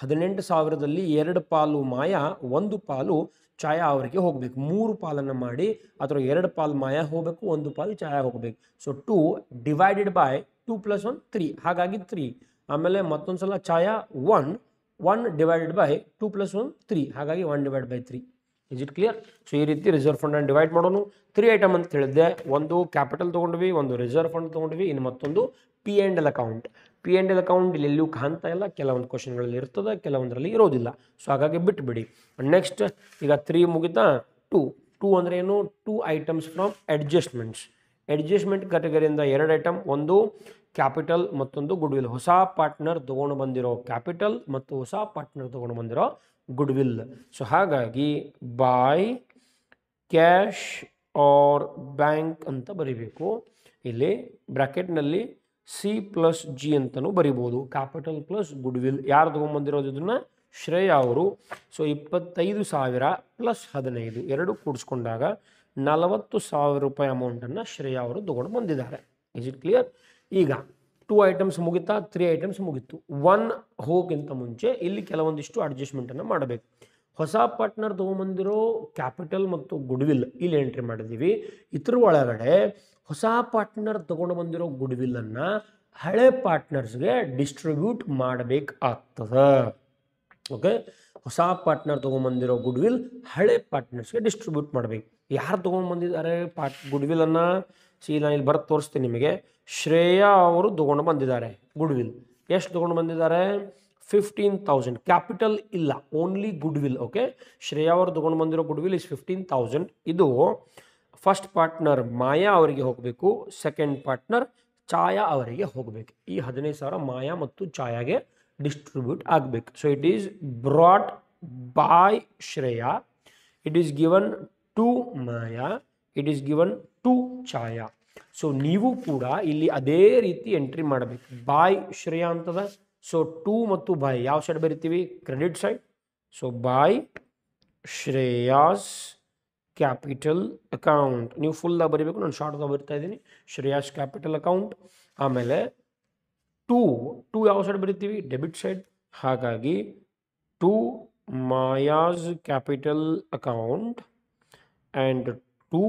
18,000ದಲ್ಲಿ 2 ಪಾಲು ಮಾಯಾ, 1 ಪಾಲು ಛಾಯಾ ಅವರಿಗೆ ಹೋಗಬೇಕು. 3 ಪಾಲನ್ನು ಮಾಡಿ ಅದರ 2 ಪಾಲು ಮಾಯಾ ಹೋಗಬೇಕು, 1 ಪಾಲು ಛಾಯಾ ಹೋಗಬೇಕು. ಸೊ 2 ಡಿವೈಡೆಡ್ ಬೈ 2 + 1 3, ಹಾಗಾಗಿ 3. ಆಮೇಲೆ ಮತ್ತೊಂದು ಸಲ ಛಾಯಾ 1 ಡಿವೈಡೆಡ್ ಬೈ 2 + 1 3, ಹಾಗಾಗಿ 1 divide by 3. Is it clear? So ಈ ರೀತಿ ರಿಸರ್ವ್ ಫಂಡನ್ನು ಡಿವೈಡ್ ಮಾಡೋಣ. 3 ಐಟಮ್ ಅಂತ ಹೇಳಿದ್ದೆ. ಒಂದು ಕ್ಯಾಪಿಟಲ್ ತೊಗೊಂಡ್ವಿ, ಒಂದು ರಿಸರ್ವ್ ಫಂಡ್ ತೊಗೊಂಡ್ವಿ, ಇನ್ನು ಮತ್ತೊಂದು P&L ಅಕೌಂಟ್. P&L ಅಕೌಂಟ್ ಇಲ್ಲಿ ಎಲ್ಲೂ ಕಾಣ್ತಾ ಇಲ್ಲ, ಕೆಲವೊಂದು ಕ್ವಶನ್ಗಳಲ್ಲಿ ಇರ್ತದೆ, ಕೆಲವೊಂದರಲ್ಲಿ ಇರೋದಿಲ್ಲ. ಸೊ ಹಾಗಾಗಿ ಬಿಟ್ಬಿಡಿ. ನೆಕ್ಸ್ಟ್ ಈಗ 3 ಮುಗಿತಾ. 2 ಅಂದರೆ ಏನು? 2 ಐಟಮ್ಸ್ ಫ್ರಮ್ ಅಡ್ಜಸ್ಟ್ಮೆಂಟ್ಸ್. ಅಡ್ಜಸ್ಟ್ಮೆಂಟ್ ಕ್ಯಾಟಗರಿಯಿಂದ 2 ಐಟಮ್, ಒಂದು ಕ್ಯಾಪಿಟಲ್, ಮತ್ತೊಂದು ಗುಡ್ವಿಲ್. ಹೊಸ ಪಾರ್ಟ್ನರ್ ತೊಗೊಂಡು ಬಂದಿರೋ ಕ್ಯಾಪಿಟಲ್ ಮತ್ತು ಹೊಸ ಪಾರ್ಟ್ನರ್ ತೊಗೊಂಡು ಬಂದಿರೋ ಗುಡ್ವಿಲ್. ಸೊ ಹಾಗಾಗಿ ಬೈ ಕ್ಯಾಶ್ ಆರ್ ಬ್ಯಾಂಕ್ ಅಂತ ಬರಿಬೇಕು. ಇಲ್ಲಿ ಬ್ರ್ಯಾಕೆಟ್ನಲ್ಲಿ C+G ಅಂತಲೂ ಬರಿಬೋದು. Capital plus goodwill. ಯಾರು ತೊಗೊಂಬಂದಿರೋದು ಇದನ್ನು? ಶ್ರೇಯಾ ಅವರು. ಸೊ 25,000 + 15 ಎರಡು ಕೂಡಿಸ್ಕೊಂಡಾಗ 40,000 ರೂಪಾಯಿ ಅಮೌಂಟನ್ನು ಶ್ರೇಯಾ ಅವರು ತೊಗೊಂಡು ಬಂದಿದ್ದಾರೆ. Is it clear? ಈಗ 2 ಐಟಮ್ಸ್ ಮುಗಿತಾ, 3 ಐಟಮ್ಸ್ ಮುಗಿತು. 1 ಹೋಗಿಂತ ಮುಂಚೆ ಇಲ್ಲಿ ಕೆಲವೊಂದಿಷ್ಟು ಅಡ್ಜಸ್ಟ್ಮೆಂಟನ್ನು ಮಾಡಬೇಕು. ಹೊಸ ಪಾರ್ಟ್ನರ್ ತೊಗೊಂಬಂದಿರೋ ಕ್ಯಾಪಿಟಲ್ ಮತ್ತು ಗುಡ್ವಿಲ್ ಇಲ್ಲಿ ಎಂಟ್ರಿ ಮಾಡಿದ್ದೀವಿ. ಇದ್ರ ಒಳಗಡೆ ಹೊಸ ಪಾರ್ಟ್ನರ್ ತೊಗೊಂಡು ಬಂದಿರೋ ಗುಡ್ವಿಲ್ಲನ್ನು ಹಳೆ ಪಾರ್ಟ್ನರ್ಸ್ಗೆ ಡಿಸ್ಟ್ರಿಬ್ಯೂಟ್ ಮಾಡಬೇಕಾಗ್ತದೆ. ಓಕೆ, ಹೊಸ ಪಾರ್ಟ್ನರ್ ತೊಗೊಂಬಂದಿರೋ ಗುಡ್ವಿಲ್ ಹಳೆ ಪಾರ್ಟ್ನರ್ಸ್ಗೆ ಡಿಸ್ಟ್ರಿಬ್ಯೂಟ್ ಮಾಡಬೇಕು. ಯಾರು ತೊಗೊಂಡ್ಬಂದಿದ್ದಾರೆ ಗುಡ್ವಿಲನ್ನು? ನಾನು ಇಲ್ಲಿ ಬರೆದು ತೋರಿಸ್ತೀನಿ ನಿಮಗೆ. ಶ್ರೇಯಾ ಅವರು ತೊಗೊಂಡು ಬಂದಿದ್ದಾರೆ ಗುಡ್ವಿಲ್. ಎಷ್ಟು ತೊಗೊಂಡು ಬಂದಿದ್ದಾರೆ? 15,000. ಕ್ಯಾಪಿಟಲ್ ಇಲ್ಲ, ಓನ್ಲಿ ಗುಡ್ವಿಲ್. ಓಕೆ, ಶ್ರೇಯಾ ಅವರು ತೊಗೊಂಡು ಬಂದಿರೋ ಗುಡ್ವಿಲ್ ಇಸ್ 15,000. ಇದು ಫಸ್ಟ್ ಪಾರ್ಟ್ನರ್ ಮಾಯಾ ಅವರಿಗೆ ಹೋಗಬೇಕು, ಸೆಕೆಂಡ್ ಪಾರ್ಟ್ನರ್ ಛಾಯಾ ಅವರಿಗೆ ಹೋಗಬೇಕು. ಈ 15,000 ಮಾಯಾ ಮತ್ತು ಛಾಯಾಗೆ ಡಿಸ್ಟ್ರಿಬ್ಯೂಟ್ ಆಗಬೇಕು. So it is brought by Shreya, it is given to Maya, it is given to Chhaya. So ನೀವು ಕೂಡ ಇಲ್ಲಿ ಅದೇ ರೀತಿ ಎಂಟ್ರಿ ಮಾಡಬೇಕು. ಬಾಯ್ ಶ್ರೇಯಾ ಅಂತದ. ಸೊ 2 ಮತ್ತು ಬಾಯ್ ಯಾವ ಸೈಡ್ ಬರಿತೀವಿ? Credit side. So by Shreya's capital account. ನೀವು ಫುಲ್ಲಾಗಿ ಬರೀಬೇಕು, ನಾನು ಶಾರ್ಟ್ದಾಗ ಬರಿತಾ ಇದ್ದೀನಿ. Shreya's capital account. ಆಮೇಲೆ 2 ಯಾವ ಸೈಡ್ ಬರಿತೀವಿ? Debit side. ಹಾಗಾಗಿ 2 Maya's capital account and 2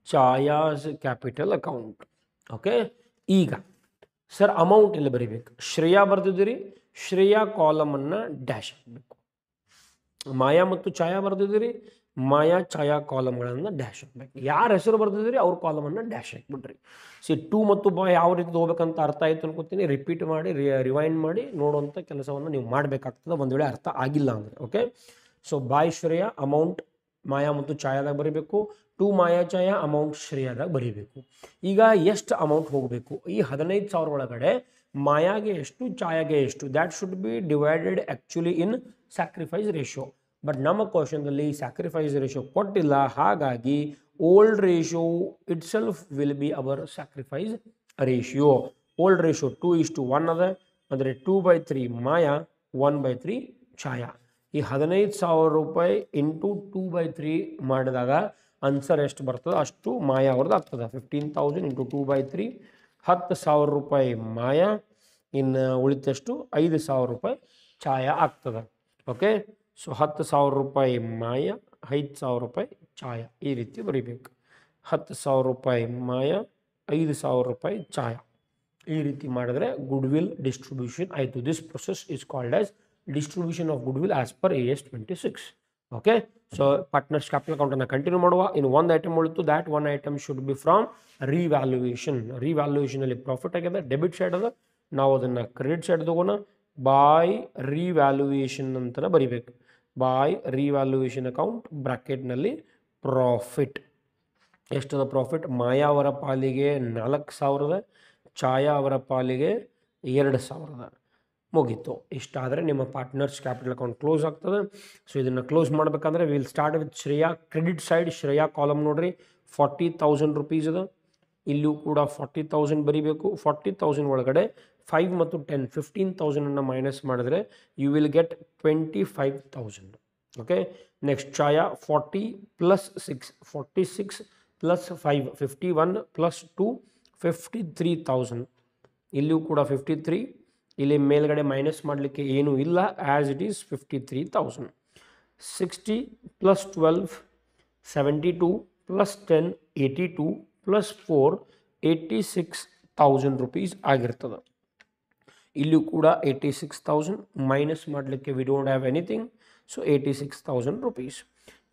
Chhaya's capital account. Okay, ಈಗ ಸರ್ ಅಮೌಂಟ್ ಇಲ್ಲಿ ಬರೀಬೇಕು. ಶ್ರೇಯಾ ಬರೆದಿದ್ದೀರಿ, ಶ್ರೇಯಾ ಕಾಲಮನ್ನು ಡ್ಯಾಶ್ ಹಾಕಬೇಕು. ಮಾಯಾ ಮತ್ತು ಛಾಯಾ ಬರೆದಿದ್ದೀರಿ, ಮಾಯಾ ಛಾಯಾ ಕಾಲಮ್ಗಳನ್ನು ಡ್ಯಾಶ್ ಹಾಕಬೇಕು. ಯಾರ ಹೆಸರು ಬರೆದಿದ್ದೀರಿ ಅವ್ರ ಕಾಲಮನ್ನು ಡ್ಯಾಶ್ ಹಾಕಿಬಿಡ್ರಿ. 2 ಮತ್ತು ಬಾಯ್ ಯಾವ ರೀತಿ ಹೋಗ್ಬೇಕಂತ ಅರ್ಥ ಆಯಿತು ಅನ್ಕೋತೀನಿ. ರಿಪೀಟ್ ಮಾಡಿ ರಿವೈಂಡ್ ಮಾಡಿ ನೋಡುವಂಥ ಕೆಲಸವನ್ನು ನೀವು ಮಾಡಬೇಕಾಗ್ತದೆ, ಒಂದು ವೇಳೆ ಅರ್ಥ ಆಗಿಲ್ಲ ಅಂದರೆ. Okay, so by Shreya amount Maya ಮತ್ತು ಛಾಯಾದಾಗ ಬರೀಬೇಕು. 2 ಮಾಯಾ ಛಾಯಾ ಅಮೌಂಟ್ ಶ್ರೇಯಾದಾಗ ಬರೀಬೇಕು. ಈಗ ಎಷ್ಟು ಅಮೌಂಟ್ ಹೋಗಬೇಕು? ಈ 15,000 ಒಳಗಡೆ ಮಾಯಾಗೆ ಎಷ್ಟು, ಛಾಯಾಗೆ ಎಷ್ಟು, that should be divided actually in sacrifice ratio. But ನಮ್ಮ ಕ್ವಶನ್ದಲ್ಲಿ ಸ್ಯಾಕ್ರಿಫೈಸ್ ರೇಷಿಯೋ ಕೊಟ್ಟಿಲ್ಲ. ಹಾಗಾಗಿ old ratio it self will be our sacrifice ratio. Old ratio 2:1 ಅದ. ಅಂದರೆ 2/3 ಮಾಯಾ, 1/3 ಛಾಯಾ. ಈ 15,000 ರೂಪಾಯಿ ಇಂಟು 2/3 ಮಾಡಿದಾಗ ಆನ್ಸರ್ ಎಷ್ಟು ಬರ್ತದೆ ಅಷ್ಟು ಮಾಯಾ ಅವ್ರದ್ದು ಆಗ್ತದೆ. 15,000 ಇಂಟು 2/3 10,000 ರೂಪಾಯಿ ಮಾಯಾ, ಇನ್ನು ಉಳಿತಷ್ಟು 5,000 ರೂಪಾಯಿ ಛಾಯಾ ಆಗ್ತದೆ. ಓಕೆ, ಸೊ 10,000 ರೂಪಾಯಿ ಮಾಯಾ, 5,000 ರೂಪಾಯಿ ಛಾಯಾ, ಈ ರೀತಿ ಬರೀಬೇಕು. 10,000 ರೂಪಾಯಿ ಮಾಯಾ, 5,000 ರೂಪಾಯಿ ಛಾಯಾ, ಈ ರೀತಿ ಮಾಡಿದ್ರೆ ಗುಡ್ವಿಲ್ ಡಿಸ್ಟ್ರಿಬ್ಯೂಷನ್ ಆಯಿತು. This process is called as distribution of goodwill as per AS 26. Okay, so partners capital account ಅನ್ನು ಕಂಟಿನ್ಯೂ ಮಾಡುವ. ಇನ್ನು ಒಂದು ಐಟಮ್ ಉಳಿತು. That one item should be from revaluation. ರಿವ್ಯಾಲ್ಯೂಯೇಷನಲ್ಲಿ ಪ್ರಾಫಿಟ್ ಆಗಿದೆ, ಡೆಬಿಟ್ ಸೈಡ್ ಅದ. ನಾವು ಅದನ್ನು ಕ್ರೆಡಿಟ್ ಸೈಡ್ ತಗೋಣ. ಬಾಯ್ ರಿವ್ಯಾಲ್ಯೂಯೇಷನ್ ಅಂತಲೇ ಬರಿಬೇಕು. ಬಾಯ್ ರಿವ್ಯಾಲ್ಯೂಯೇಷನ್ ಅಕೌಂಟ್ ಬ್ರಾಕೆಟ್ನಲ್ಲಿ ಪ್ರಾಫಿಟ್. ಎಷ್ಟದ ಪ್ರಾಫಿಟ್? ಮಾಯಾ ಅವರ ಪಾಲಿಗೆ 4,000, ಛಾಯಾ ಅವರ ಪಾಲಿಗೆ 2,000 ಮುಗೀತು. ಇಷ್ಟಾದರೆ ನಿಮ್ಮ ಪಾರ್ಟ್ನರ್ಸ್ ಕ್ಯಾಪಿಟಲ್ ಅಕೌಂಟ್ ಕ್ಲೋಸ್ ಆಗ್ತದೆ. ಸೊ ಇದನ್ನು ಕ್ಲೋಸ್ ಮಾಡಬೇಕಂದ್ರೆ will start with Shreya. Credit side Shreya column ನೋಡ್ರಿ 40,000 ರುಪೀಸ್ ಅದ. ಇಲ್ಲಿಯೂ ಕೂಡ 40,000 ಬರೀಬೇಕು. 40,000 ಒಳಗಡೆ 5 ಮತ್ತು 10 15,000 ಮೈನಸ್ ಮಾಡಿದ್ರೆ you will get 25,000. Okay, next Chhaya 40 plus 6 46 plus 5 51 plus 2 53,000. ಇಲ್ಲಿಯೂ ಕೂಡ 53. ಇಲ್ಲಿ ಮೇಲ್ಗಡೆ ಮೈನಸ್ ಮಾಡಲಿಕ್ಕೆ ಏನೂ ಇಲ್ಲ, as it is 53,000. 60 plus 12 72 plus 10 82 plus 4 86,000 rupees ಆಗಿರ್ತದೆ. ಇಲ್ಲಿಯೂ ಕೂಡ 86,000 ಮೈನಸ್ ಮಾಡಲಿಕ್ಕೆ we don't have anything. So 86,000 rupees.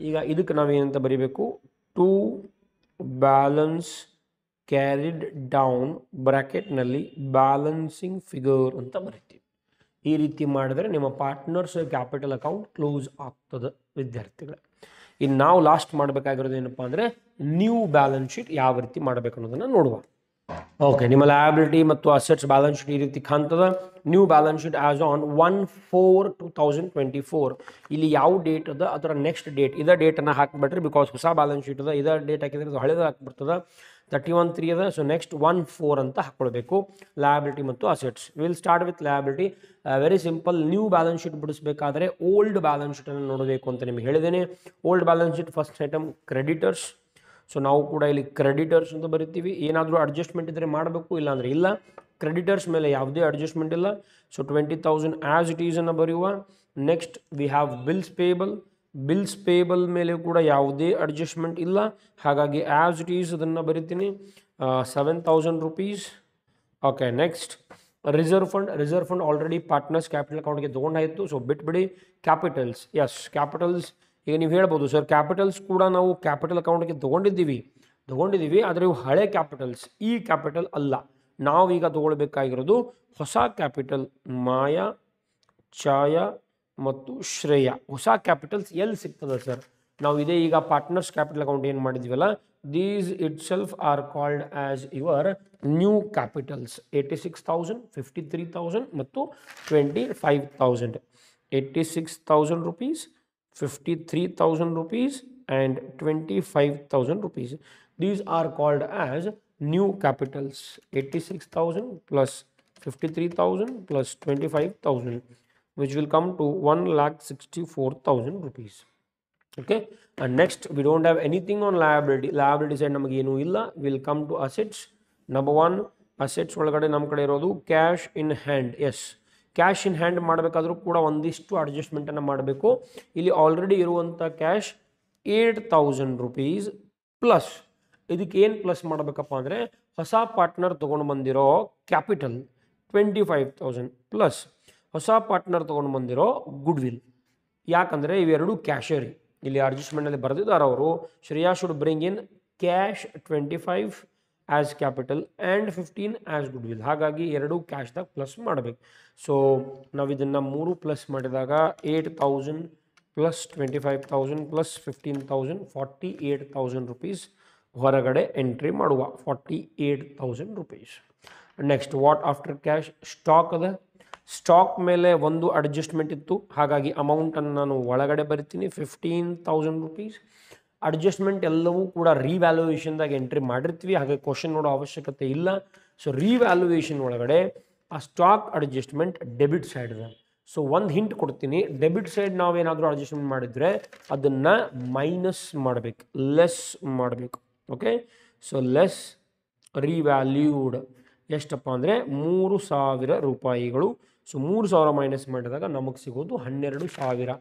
ಈಗ ಇದಕ್ಕೆ ನಾವೇನಂತ ಬರೀಬೇಕು, ಟು ಬ್ಯಾಲೆನ್ಸ್ ಕ್ಯಾರಿಡ್ ಡೌನ್ ಬ್ರ್ಯಾಕೆಟ್ನಲ್ಲಿ ಬ್ಯಾಲೆನ್ಸಿಂಗ್ ಫಿಗರ್ ಅಂತ ಬರಿತೀವಿ. ಈ ರೀತಿ ಮಾಡಿದರೆ ನಿಮ್ಮ ಪಾರ್ಟ್ನರ್ಸ್ ಕ್ಯಾಪಿಟಲ್ ಅಕೌಂಟ್ ಕ್ಲೋಸ್ ಆಗ್ತದೆ ವಿದ್ಯಾರ್ಥಿಗಳೇ. ಇನ್ನು ನಾವು ಲಾಸ್ಟ್ ಮಾಡಬೇಕಾಗಿರೋದು ಏನಪ್ಪ ಅಂದರೆ ನ್ಯೂ ಬ್ಯಾಲೆನ್ಸ್ ಶೀಟ್ ಯಾವ ರೀತಿ ಮಾಡಬೇಕು ಅನ್ನೋದನ್ನು ನೋಡುವ. ಓಕೆ, ನಿಮ್ಮ ಲಯಬಿಲಿಟಿ ಮತ್ತು ಅಸೆಟ್ಸ್ ಬ್ಯಾಲೆನ್ಸ್ ಶೀಟ್ ಈ ರೀತಿ ಕಾಣ್ತದೆ. New balance sheet as on 1/4/2024. ಇಲ್ಲಿ ಯಾವ ಡೇಟ್ ಅದ ಅದರ ನೆಕ್ಸ್ಟ್ ಡೇಟ್ ಇದೇ ಡೇಟನ್ನು ಹಾಕಿಬಿಟ್ರಿ, ಬಿಕಾಸ್ ಹೊಸ ಬ್ಯಾಲೆನ್ಸ್ ಶೀಟ್ ಅದ. ಇದೇ ಡೇಟ್ ಹಾಕಿದ್ರೆ ಅದು ಹಳೆದ ಹಾಕಿಬಿಡ್ತದೆ. 31/3 ಅದ. ಸೊ ನೆಕ್ಸ್ಟ್ 1/4 ಅಂತ ಹಾಕ್ಕೊಳ್ಬೇಕು ಲಯಬಿಲಿಟಿ ಮತ್ತು assets. Will start with liability. Very simple. New balance sheet ಬಿಡಿಸಬೇಕಾದ್ರೆ ಓಲ್ಡ್ ಬ್ಯಾಲೆನ್ಸ್ ಶೀಟನ್ನು ನೋಡಬೇಕು ಅಂತ ನಿಮಗೆ ಹೇಳಿದ್ದೇನೆ. Old balance sheet first item creditors. So ನಾವು ಕೂಡ ಇಲ್ಲಿ ಕ್ರೆಡಿಟರ್ಸ್ ಅಂತ ಬರಿತೀವಿ. ಏನಾದರೂ ಅಡ್ಜಸ್ಟ್ಮೆಂಟ್ ಇದ್ದರೆ ಮಾಡಬೇಕು, ಇಲ್ಲಾಂದರೆ ಇಲ್ಲ. ಕ್ರೆಡಿಟರ್ಸ್ ಮೇಲೆ ಯಾವುದೇ ಅಡ್ಜಸ್ಟ್ಮೆಂಟ್ ಇಲ್ಲ. ಸೊ 20,000 ಆ್ಯಸ್ ಇಟ್ ಈಸ್ ಅನ್ನು ಬರೆಯುವ. Next we have bills payable. Bills payable ಮೇಲೆ ಕೂಡ ಯಾವುದೇ ಅಡ್ಜಸ್ಟ್ಮೆಂಟ್ ಇಲ್ಲ, ಹಾಗಾಗಿ ಆ್ಯಸ್ ಇಟ್ ಈಸ್ ಅದನ್ನು ಬರಿತೀನಿ. 7,000 rupees. Okay, next reserve fund. Reserve fund already partners capital ಅಕೌಂಟ್ಗೆ ತೊಗೊಂಡಾಯಿತು, ಸೊ ಬಿಟ್ಬಿಡಿ. Capitals, yes capitals. ಈಗ ನೀವು ಹೇಳ್ಬೋದು ಸರ್ ಕ್ಯಾಪಿಟಲ್ಸ್ ಕೂಡ ನಾವು ಕ್ಯಾಪಿಟಲ್ ಅಕೌಂಟ್ಗೆ ತೊಗೊಂಡಿದ್ದೀವಿ, ಆದರೆ ಇವು ಹಳೆ ಕ್ಯಾಪಿಟಲ್ಸ್, ಈ ಕ್ಯಾಪಿಟಲ್ ಅಲ್ಲ. ನಾವೀಗ ತೊಗೊಳ್ಬೇಕಾಗಿರೋದು ಹೊಸ ಕ್ಯಾಪಿಟಲ್. ಮಾಯಾ, ಛಾಯಾ ಮತ್ತು ಶ್ರೇಯಾ ಹೊಸ ಕ್ಯಾಪಿಟಲ್ಸ್ ಎಲ್ಲಿ ಸಿಗ್ತದೆ ಸರ್? ನಾವು ಇದೇ ಈಗ ಪಾರ್ಟ್ನರ್ಸ್ ಕ್ಯಾಪಿಟಲ್ ಅಕೌಂಟ್ ಏನು ಮಾಡಿದ್ದೀವಲ್ಲ, these itself are called as your new capitals. 86,000 53,000 ಮತ್ತು 25,000. 86,000 rupees, 53,000 rupees and 25,000 rupees. These are called as new capitals. 86,000 plus 53,000 plus 25,000, which will come to 1,64,000 rupees. Okay, and next we don't have anything on liability. Liability side ನಮಗೆ ಏನೂ ಇಲ್ಲ. We'll come to assets. Number 1, assets ಒಳಗಡೆ ನಮ್ಮ ಕಡೆ ಇರೋದು cash in hand. Yes, cash in hand ಮಾಡಬೇಕಾದ್ರೂ ಕೂಡ ಒಂದಿಷ್ಟು ಅಡ್ಜಸ್ಟ್ಮೆಂಟನ್ನು ಮಾಡಬೇಕು. ಇಲ್ಲಿ ಆಲ್ರೆಡಿ ಇರುವಂಥ ಕ್ಯಾಶ್ 8,000 ರುಪೀಸ್ ಪ್ಲಸ್ ಇದಕ್ಕೆ ಏನು ಪ್ಲಸ್ ಮಾಡಬೇಕಪ್ಪ ಅಂದರೆ ಹೊಸ ಪಾರ್ಟ್ನರ್ ತೊಗೊಂಡು ಬಂದಿರೋ ಕ್ಯಾಪಿಟಲ್ 25,000 ಪ್ಲಸ್ ಹೊಸ ಪಾರ್ಟ್ನರ್ ತೊಗೊಂಡು ಬಂದಿರೋ ಗುಡ್ ವಿಲ್. ಯಾಕಂದರೆ ಇವೆರಡು ಕ್ಯಾಶರಿ ಇಲ್ಲಿ ಅಡ್ಜಸ್ಟ್ಮೆಂಟಲ್ಲಿ ಬರೆದಿದ್ದಾರೆ ಅವರು. Shreya should bring in cash 25 as capital and 15 as good will. ಹಾಗಾಗಿ ಎರಡು ಕ್ಯಾಶ್ದಾಗ ಪ್ಲಸ್ ಮಾಡಬೇಕು. ಸೊ ನಾವು ಇದನ್ನು 3 ಪ್ಲಸ್ ಮಾಡಿದಾಗ 8,000 ಪ್ಲಸ್ 25,000 ಪ್ಲಸ್ 15,000 48,000 ರುಪೀಸ್ ಹೊರಗಡೆ ಎಂಟ್ರಿ ಮಾಡುವ. 48,000 rupees. Next what after cash? Stock ಅದ. ಸ್ಟಾಕ್ ಮೇಲೆ ಒಂದು ಅಡ್ಜಸ್ಟ್ಮೆಂಟ್ ಇತ್ತು, ಹಾಗಾಗಿ ಅಮೌಂಟನ್ನು ನಾನು ಒಳಗಡೆ ಬರಿತೀನಿ 15,000 ರುಪೀಸ್. ಅಡ್ಜಸ್ಟ್ಮೆಂಟ್ ಎಲ್ಲವೂ ಕೂಡ ರಿವ್ಯಾಲ್ಯೂಯೇಷನ್ದಾಗ ಎಂಟ್ರಿ ಮಾಡಿರ್ತೀವಿ, ಹಾಗೆ ಕ್ವಶನ್ ನೋಡೋ ಅವಶ್ಯಕತೆ ಇಲ್ಲ. ಸೊ ರಿವ್ಯಾಲ್ಯೂಯೇಷನ್ ಒಳಗಡೆ ಆ ಸ್ಟಾಕ್ ಅಡ್ಜಸ್ಟ್ಮೆಂಟ್ ಡೆಬಿಟ್ ಸೈಡ್ ಇದೆ. ಸೊ ಒಂದು ಹಿಂಟ್ ಕೊಡ್ತೀನಿ, ಡೆಬಿಟ್ ಸೈಡ್ ನಾವೇನಾದರೂ ಅಡ್ಜಸ್ಟ್ಮೆಂಟ್ ಮಾಡಿದರೆ ಅದನ್ನು ಮೈನಸ್ ಮಾಡಬೇಕು, ಲೆಸ್ ಮಾಡಬೇಕು. ಓಕೆ, ಸೊ ಲೆಸ್ ರಿವ್ಯಾಲ್ಯೂಡ್ ಎಷ್ಟಪ್ಪ ಅಂದರೆ 3,000 ರೂಪಾಯಿಗಳು. ಸೊ 3,000 ಮೈನಸ್ ಮಾಡಿದಾಗ ನಮಗೆ ಸಿಗೋದು 12,000.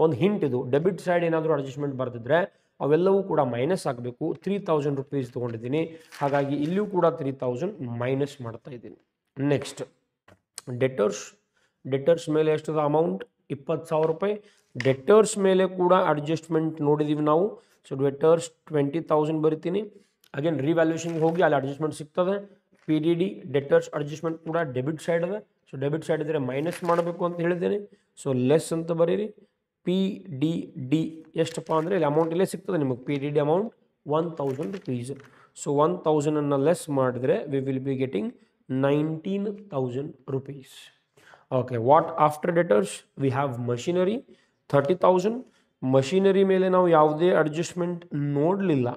ಒಂದು ಹಿಂಟ್ ಇದು, ಡೆಬಿಟ್ ಸೈಡ್ ಏನಾದರೂ ಅಡ್ಜಸ್ಟ್ಮೆಂಟ್ ಬರೆದಿದ್ರೆ ಅವೆಲ್ಲವೂ ಕೂಡ ಮೈನಸ್ ಆಗಬೇಕು. 3,000 ರುಪೀಸ್ ತೊಗೊಂಡಿದ್ದೀನಿ, ಹಾಗಾಗಿ ಇಲ್ಲಿಯೂ ಕೂಡ 3,000 ಮೈನಸ್ ಮಾಡ್ತಾ ಇದ್ದೀನಿ. Next debtors. ಡೆಟರ್ಸ್ ಮೇಲೆ ಎಷ್ಟದ ಅಮೌಂಟ್? 20,000 ರೂಪಾಯಿ. ಡೆಟರ್ಸ್ ಮೇಲೆ ಕೂಡ ಅಡ್ಜಸ್ಟ್ಮೆಂಟ್ ನೋಡಿದ್ದೀವಿ ನಾವು. ಸೊ ಡೆಟರ್ಸ್ 20,000 ಬರಿತೀನಿ. ಅಗೇನ್ ರಿವ್ಯಾಲ್ಯೂಷನ್ಗೆ ಹೋಗಿ ಅಲ್ಲಿ ಅಡ್ಜಸ್ಟ್ಮೆಂಟ್ ಸಿಗ್ತದೆ. P D D debtors adjustment ಕೂಡ ಡೆಬಿಟ್ ಸೈಡ್ ಅದ. ಸೊ ಡೆಬಿಟ್ ಸೈಡ್ ಇದ್ದರೆ ಮೈನಸ್ ಮಾಡಬೇಕು ಅಂತ ಹೇಳಿದ್ದೇನೆ. ಸೊ ಲೆಸ್ ಅಂತ ಬರೀರಿ. ಪಿ ಡಿ ಡಿ ಎಷ್ಟಪ್ಪ ಅಂದರೆ ಇಲ್ಲಿ ಅಮೌಂಟ್ ಇಲ್ಲೇ ಸಿಗ್ತದೆ ನಿಮಗೆ. P D D amount 1,000 rupees. So 1,000 less ಮಾಡಿದರೆ we will be getting 19,000 rupees. Okay, what after debtors? We have machinery 30,000. machinery ಮೇಲೆ ನಾವು ಯಾವುದೇ ಅಡ್ಜಸ್ಟ್ಮೆಂಟ್ ನೋಡಲಿಲ್ಲ.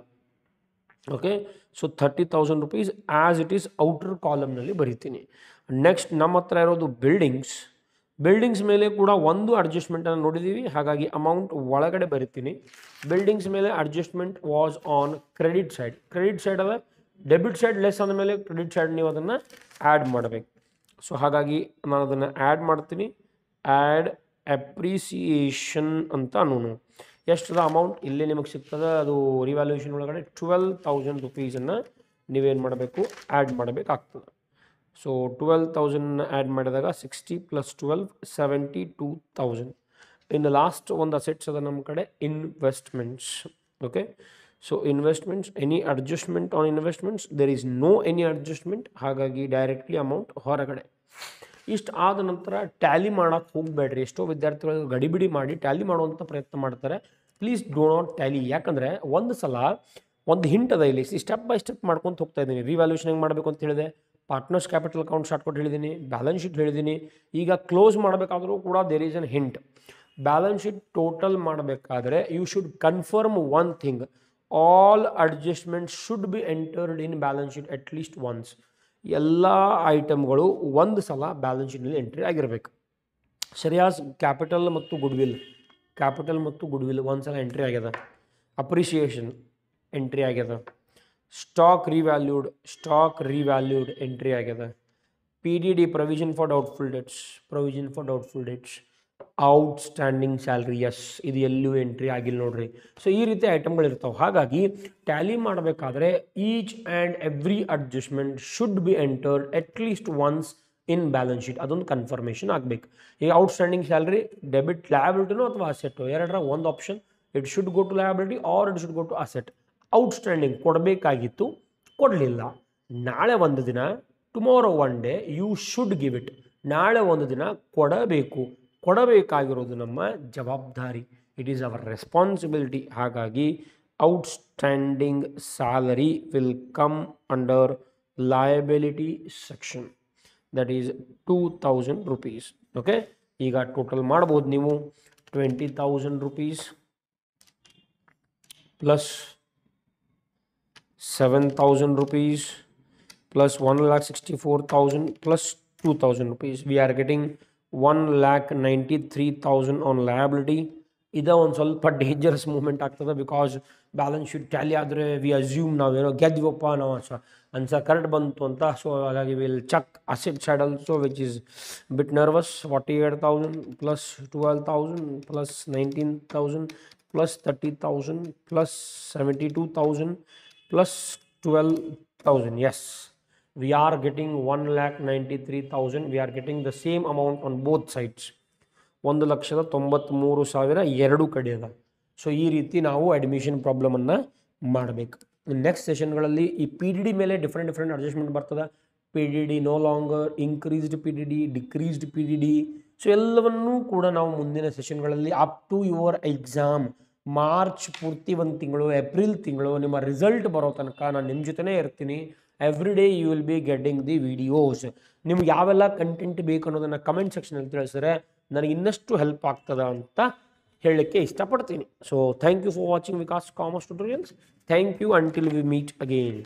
Okay, so 30,000 rupees as it is outer ಕಾಲಮ್ನಲ್ಲಿ ಬರಿತೀನಿ. ನೆಕ್ಸ್ಟ್ ನಮ್ಮ ಹತ್ರ ಇರೋದು ಬಿಲ್ಡಿಂಗ್ಸ್ ಮೇಲೆ ಕೂಡ ಒಂದು ಅಡ್ಜಸ್ಟ್ಮೆಂಟನ್ನು ನೋಡಿದ್ದೀವಿ, ಹಾಗಾಗಿ ಅಮೌಂಟ್ ಒಳಗಡೆ ಬರಿತೀನಿ. ಬಿಲ್ಡಿಂಗ್ಸ್ ಮೇಲೆ adjustment was on credit side ಅಲ್ಲ, ಡೆಬಿಟ್ ಸೈಡ್ ಲೆಸ್ ಅಂದ ಮೇಲೆ ಕ್ರೆಡಿಟ್ ಸೈಡ್ ನೀವು ಅದನ್ನು ಆ್ಯಡ್ ಮಾಡಬೇಕು. ಸೊ ಹಾಗಾಗಿ ನಾನು ಅದನ್ನು ಆ್ಯಡ್ ಮಾಡ್ತೀನಿ. ಆ್ಯಡ್ ಅಪ್ರಿಸಿಯೇಷನ್ ಅಂತ ಅನ್ನೋನು ಎಷ್ಟದ ಅಮೌಂಟ್ ಇಲ್ಲೇ ನಿಮಗೆ ಸಿಗ್ತದೆ, ಅದು ರಿವ್ಯಾಲ್ಯೂಯೇಷನ್ ಒಳಗಡೆ 12,000 rupeesನ್ನು ನೀವೇನು ಮಾಡಬೇಕು, ಆ್ಯಡ್ ಮಾಡಬೇಕಾಗ್ತದೆ. ಸೊ 12,000 ಆ್ಯಡ್ ಮಾಡಿದಾಗ 60 + 12 72,000. ಇನ್ನು ಲಾಸ್ಟ್ ಒಂದು ಅಸೆಟ್ಸ್ ಅದ ನಮ್ಮ ಕಡೆ, investments. Okay, so investments, any adjustment on investments, there is no any adjustment, ಹಾಗಾಗಿ ಡೈರೆಕ್ಟ್ಲಿ ಅಮೌಂಟ್ ಹೊರಗಡೆ. ಇಷ್ಟು ಆದ ನಂತರ ಟ್ಯಾಲಿ ಮಾಡೋಕ್ಕೆ ಹೋಗಬೇಡ್ರಿ. ಎಷ್ಟೋ ವಿದ್ಯಾರ್ಥಿಗಳು ಗಡಿಬಿಡಿ ಮಾಡಿ ಟ್ಯಾಲಿ ಮಾಡುವಂಥ ಪ್ರಯತ್ನ ಮಾಡ್ತಾರೆ. Please do not Tally. ಯಾಕಂದರೆ ಒಂದು ಸಲ ಒಂದು ಹಿಂಟ್ ಅದ ಇಲ್ಲಿ, ಸ್ಟೆಪ್ ಬೈ ಸ್ಟೆಪ್ ಮಾಡ್ಕೊತ ಹೋಗ್ತಾ ಇದ್ದೀನಿ. ರಿವ್ಯಾಲ್ಯೂಷನ್ ಹೆಂಗೆ ಮಾಡಬೇಕು ಅಂತ ಹೇಳಿದೆ, ಪಾರ್ಟ್ನರ್ಸ್ ಕ್ಯಾಪಿಟಲ್ ಅಕೌಂಟ್ ಶಾರ್ಟ್ಕಟ್ ಹೇಳಿದ್ದೀನಿ, ಬ್ಯಾಲೆನ್ಸ್ ಶೀಟ್ ಹೇಳಿದ್ದೀನಿ. ಈಗ ಕ್ಲೋಸ್ ಮಾಡಬೇಕಾದ್ರೂ ಕೂಡ there is an hint. Balance sheet total ಮಾಡಬೇಕಾದ್ರೆ you should confirm one thing, all adjustments should be entered in balance sheet at least once. ಎಲ್ಲ ಐಟಮ್ಗಳು ಒಂದು ಸಲ ಬ್ಯಾಲೆನ್ಸ್ ಶೀಟ್ನಲ್ಲಿ ಎಂಟ್ರಿ ಆಗಿರಬೇಕು. ಸರಿಯಾದ ಕ್ಯಾಪಿಟಲ್ ಮತ್ತು ಗುಡ್ವಿಲ್ ಒಂದು ಸಲ ಎಂಟ್ರಿ ಆಗ್ಯದ. ಅಪ್ರಿಸಿಯೇಷನ್ ಎಂಟ್ರಿ ಆಗ್ಯದ. ಸ್ಟಾಕ್ ರಿವ್ಯಾಲ್ಯೂಡ್ ಎಂಟ್ರಿ ಆಗ್ಯದ. PDD provision for doubtful debts, outstanding salary, yes, ಇದು ಎಲ್ಲೂ ಎಂಟ್ರಿ ಆಗಿಲ್ಲ ನೋಡ್ರಿ. ಸೊ ಈ ರೀತಿ ಐಟಮ್ಗಳು ಇರ್ತಾವೆ. ಹಾಗಾಗಿ ಟ್ಯಾಲಿ ಮಾಡಬೇಕಾದ್ರೆ each and every adjustment should be entered at least once in balance sheet. ಅದೊಂದು ಕನ್ಫರ್ಮೇಷನ್ ಆಗಬೇಕು. ಈಗ ಔಟ್ಸ್ಟ್ಯಾಂಡಿಂಗ್ ಸ್ಯಾಲ್ರಿ ಡೆಬಿಟ್ ಲಯಬಿಲಿಟಿನೋ ಅಥವಾ ಅಸೆಟೋ, ಎರಡರ ಒಂದು option, it should go to liability or it should go to asset. Outstanding ಕೊಡಬೇಕಾಗಿತ್ತು, ಕೊಡಲಿಲ್ಲ. ನಾಳೆ ಒಂದು ದಿನ, tomorrow one day you should give it. ನಾಳೆ ಒಂದು ದಿನ ಕೊಡಬೇಕಾಗಿರೋದು ನಮ್ಮ ಜವಾಬ್ದಾರಿ. It is our responsibility. ಹಾಗಾಗಿ outstanding salary will come under liability section, that is 2,000 rupees. Okay, ಈಗ ಟೋಟಲ್ ಮಾಡ್ಬೋದು ನೀವು. 20,000 rupees plus 7,000 rupees plus 1,64,000 plus 2,000 rupees. We are getting 1,93,000 on liability. ಇದು ಒಂದು ಸ್ವಲ್ಪ ಡೇಂಜರಸ್ ಮೂಮೆಂಟ್ ಆಗ್ತದೆ, ಬಿಕಾಸ್ ಬ್ಯಾಲೆನ್ಸ್ ಶೀಟ್ ಟ್ಯಾಲಿ ಆದರೆ ವಿ ಅಸ್ಯೂಮ್ ನಾವೇನೋ ಗೆದ್ವಪ್ಪ, ನಾವು ಆನ್ಸರ್ ಕರೆಕ್ಟ್ ಬಂತು ಅಂತ. ಸೊ ಹಾಗಾಗಿ will check asset side also, which is bit nervous. 48,000 plus 12,000 plus 19,000 plus 30,000 plus 72,000 plus 12,000. Yes, we are getting 1,93,000. We are getting the same amount on both sides. 1,93,000 ಎರಡು ಕಡೆ ಅದ. ಸೊ ಈ ರೀತಿ ನಾವು ಅಡ್ಮಿಷನ್ ಪ್ರಾಬ್ಲಮನ್ನು ಮಾಡಬೇಕು. ನೆಕ್ಸ್ಟ್ ಸೆಷನ್ಗಳಲ್ಲಿ ಈ PDD ಮೇಲೆ ಡಿಫ್ರೆಂಟ್ ಅಡ್ಜಸ್ಟ್ಮೆಂಟ್ ಬರ್ತದೆ. PDD no longer, increased PDD, decreased PDD. So ಎಲ್ಲವನ್ನೂ ಕೂಡ ನಾವು ಮುಂದಿನ ಸೆಷನ್ಗಳಲ್ಲಿ up to your exam, March ಪೂರ್ತಿ ಒಂದು ತಿಂಗಳು, ಏಪ್ರಿಲ್ ತಿಂಗಳು ನಿಮ್ಮ ರಿಸಲ್ಟ್ ಬರೋ ತನಕ ನಾನು ನಿಮ್ಮ ಜೊತೆನೇ ಇರ್ತೀನಿ. Every day you will be getting the videos. ನಿಮ್ಗೆ ಯಾವೆಲ್ಲ ಕಂಟೆಂಟ್ ಬೇಕು ಅನ್ನೋದನ್ನು ಕಮೆಂಟ್ ಸೆಕ್ಷನಲ್ಲಿ ತಿಳಿಸಿದ್ರೆ ನನಗೆ ಇನ್ನಷ್ಟು ಹೆಲ್ಪ್ ಆಗ್ತದ ಅಂತ ಹೇಳಲಿಕ್ಕೆ ಇಷ್ಟಪಡ್ತೀನಿ. So thank you for watching Vikas commerce tutorials. Thank you until we meet again.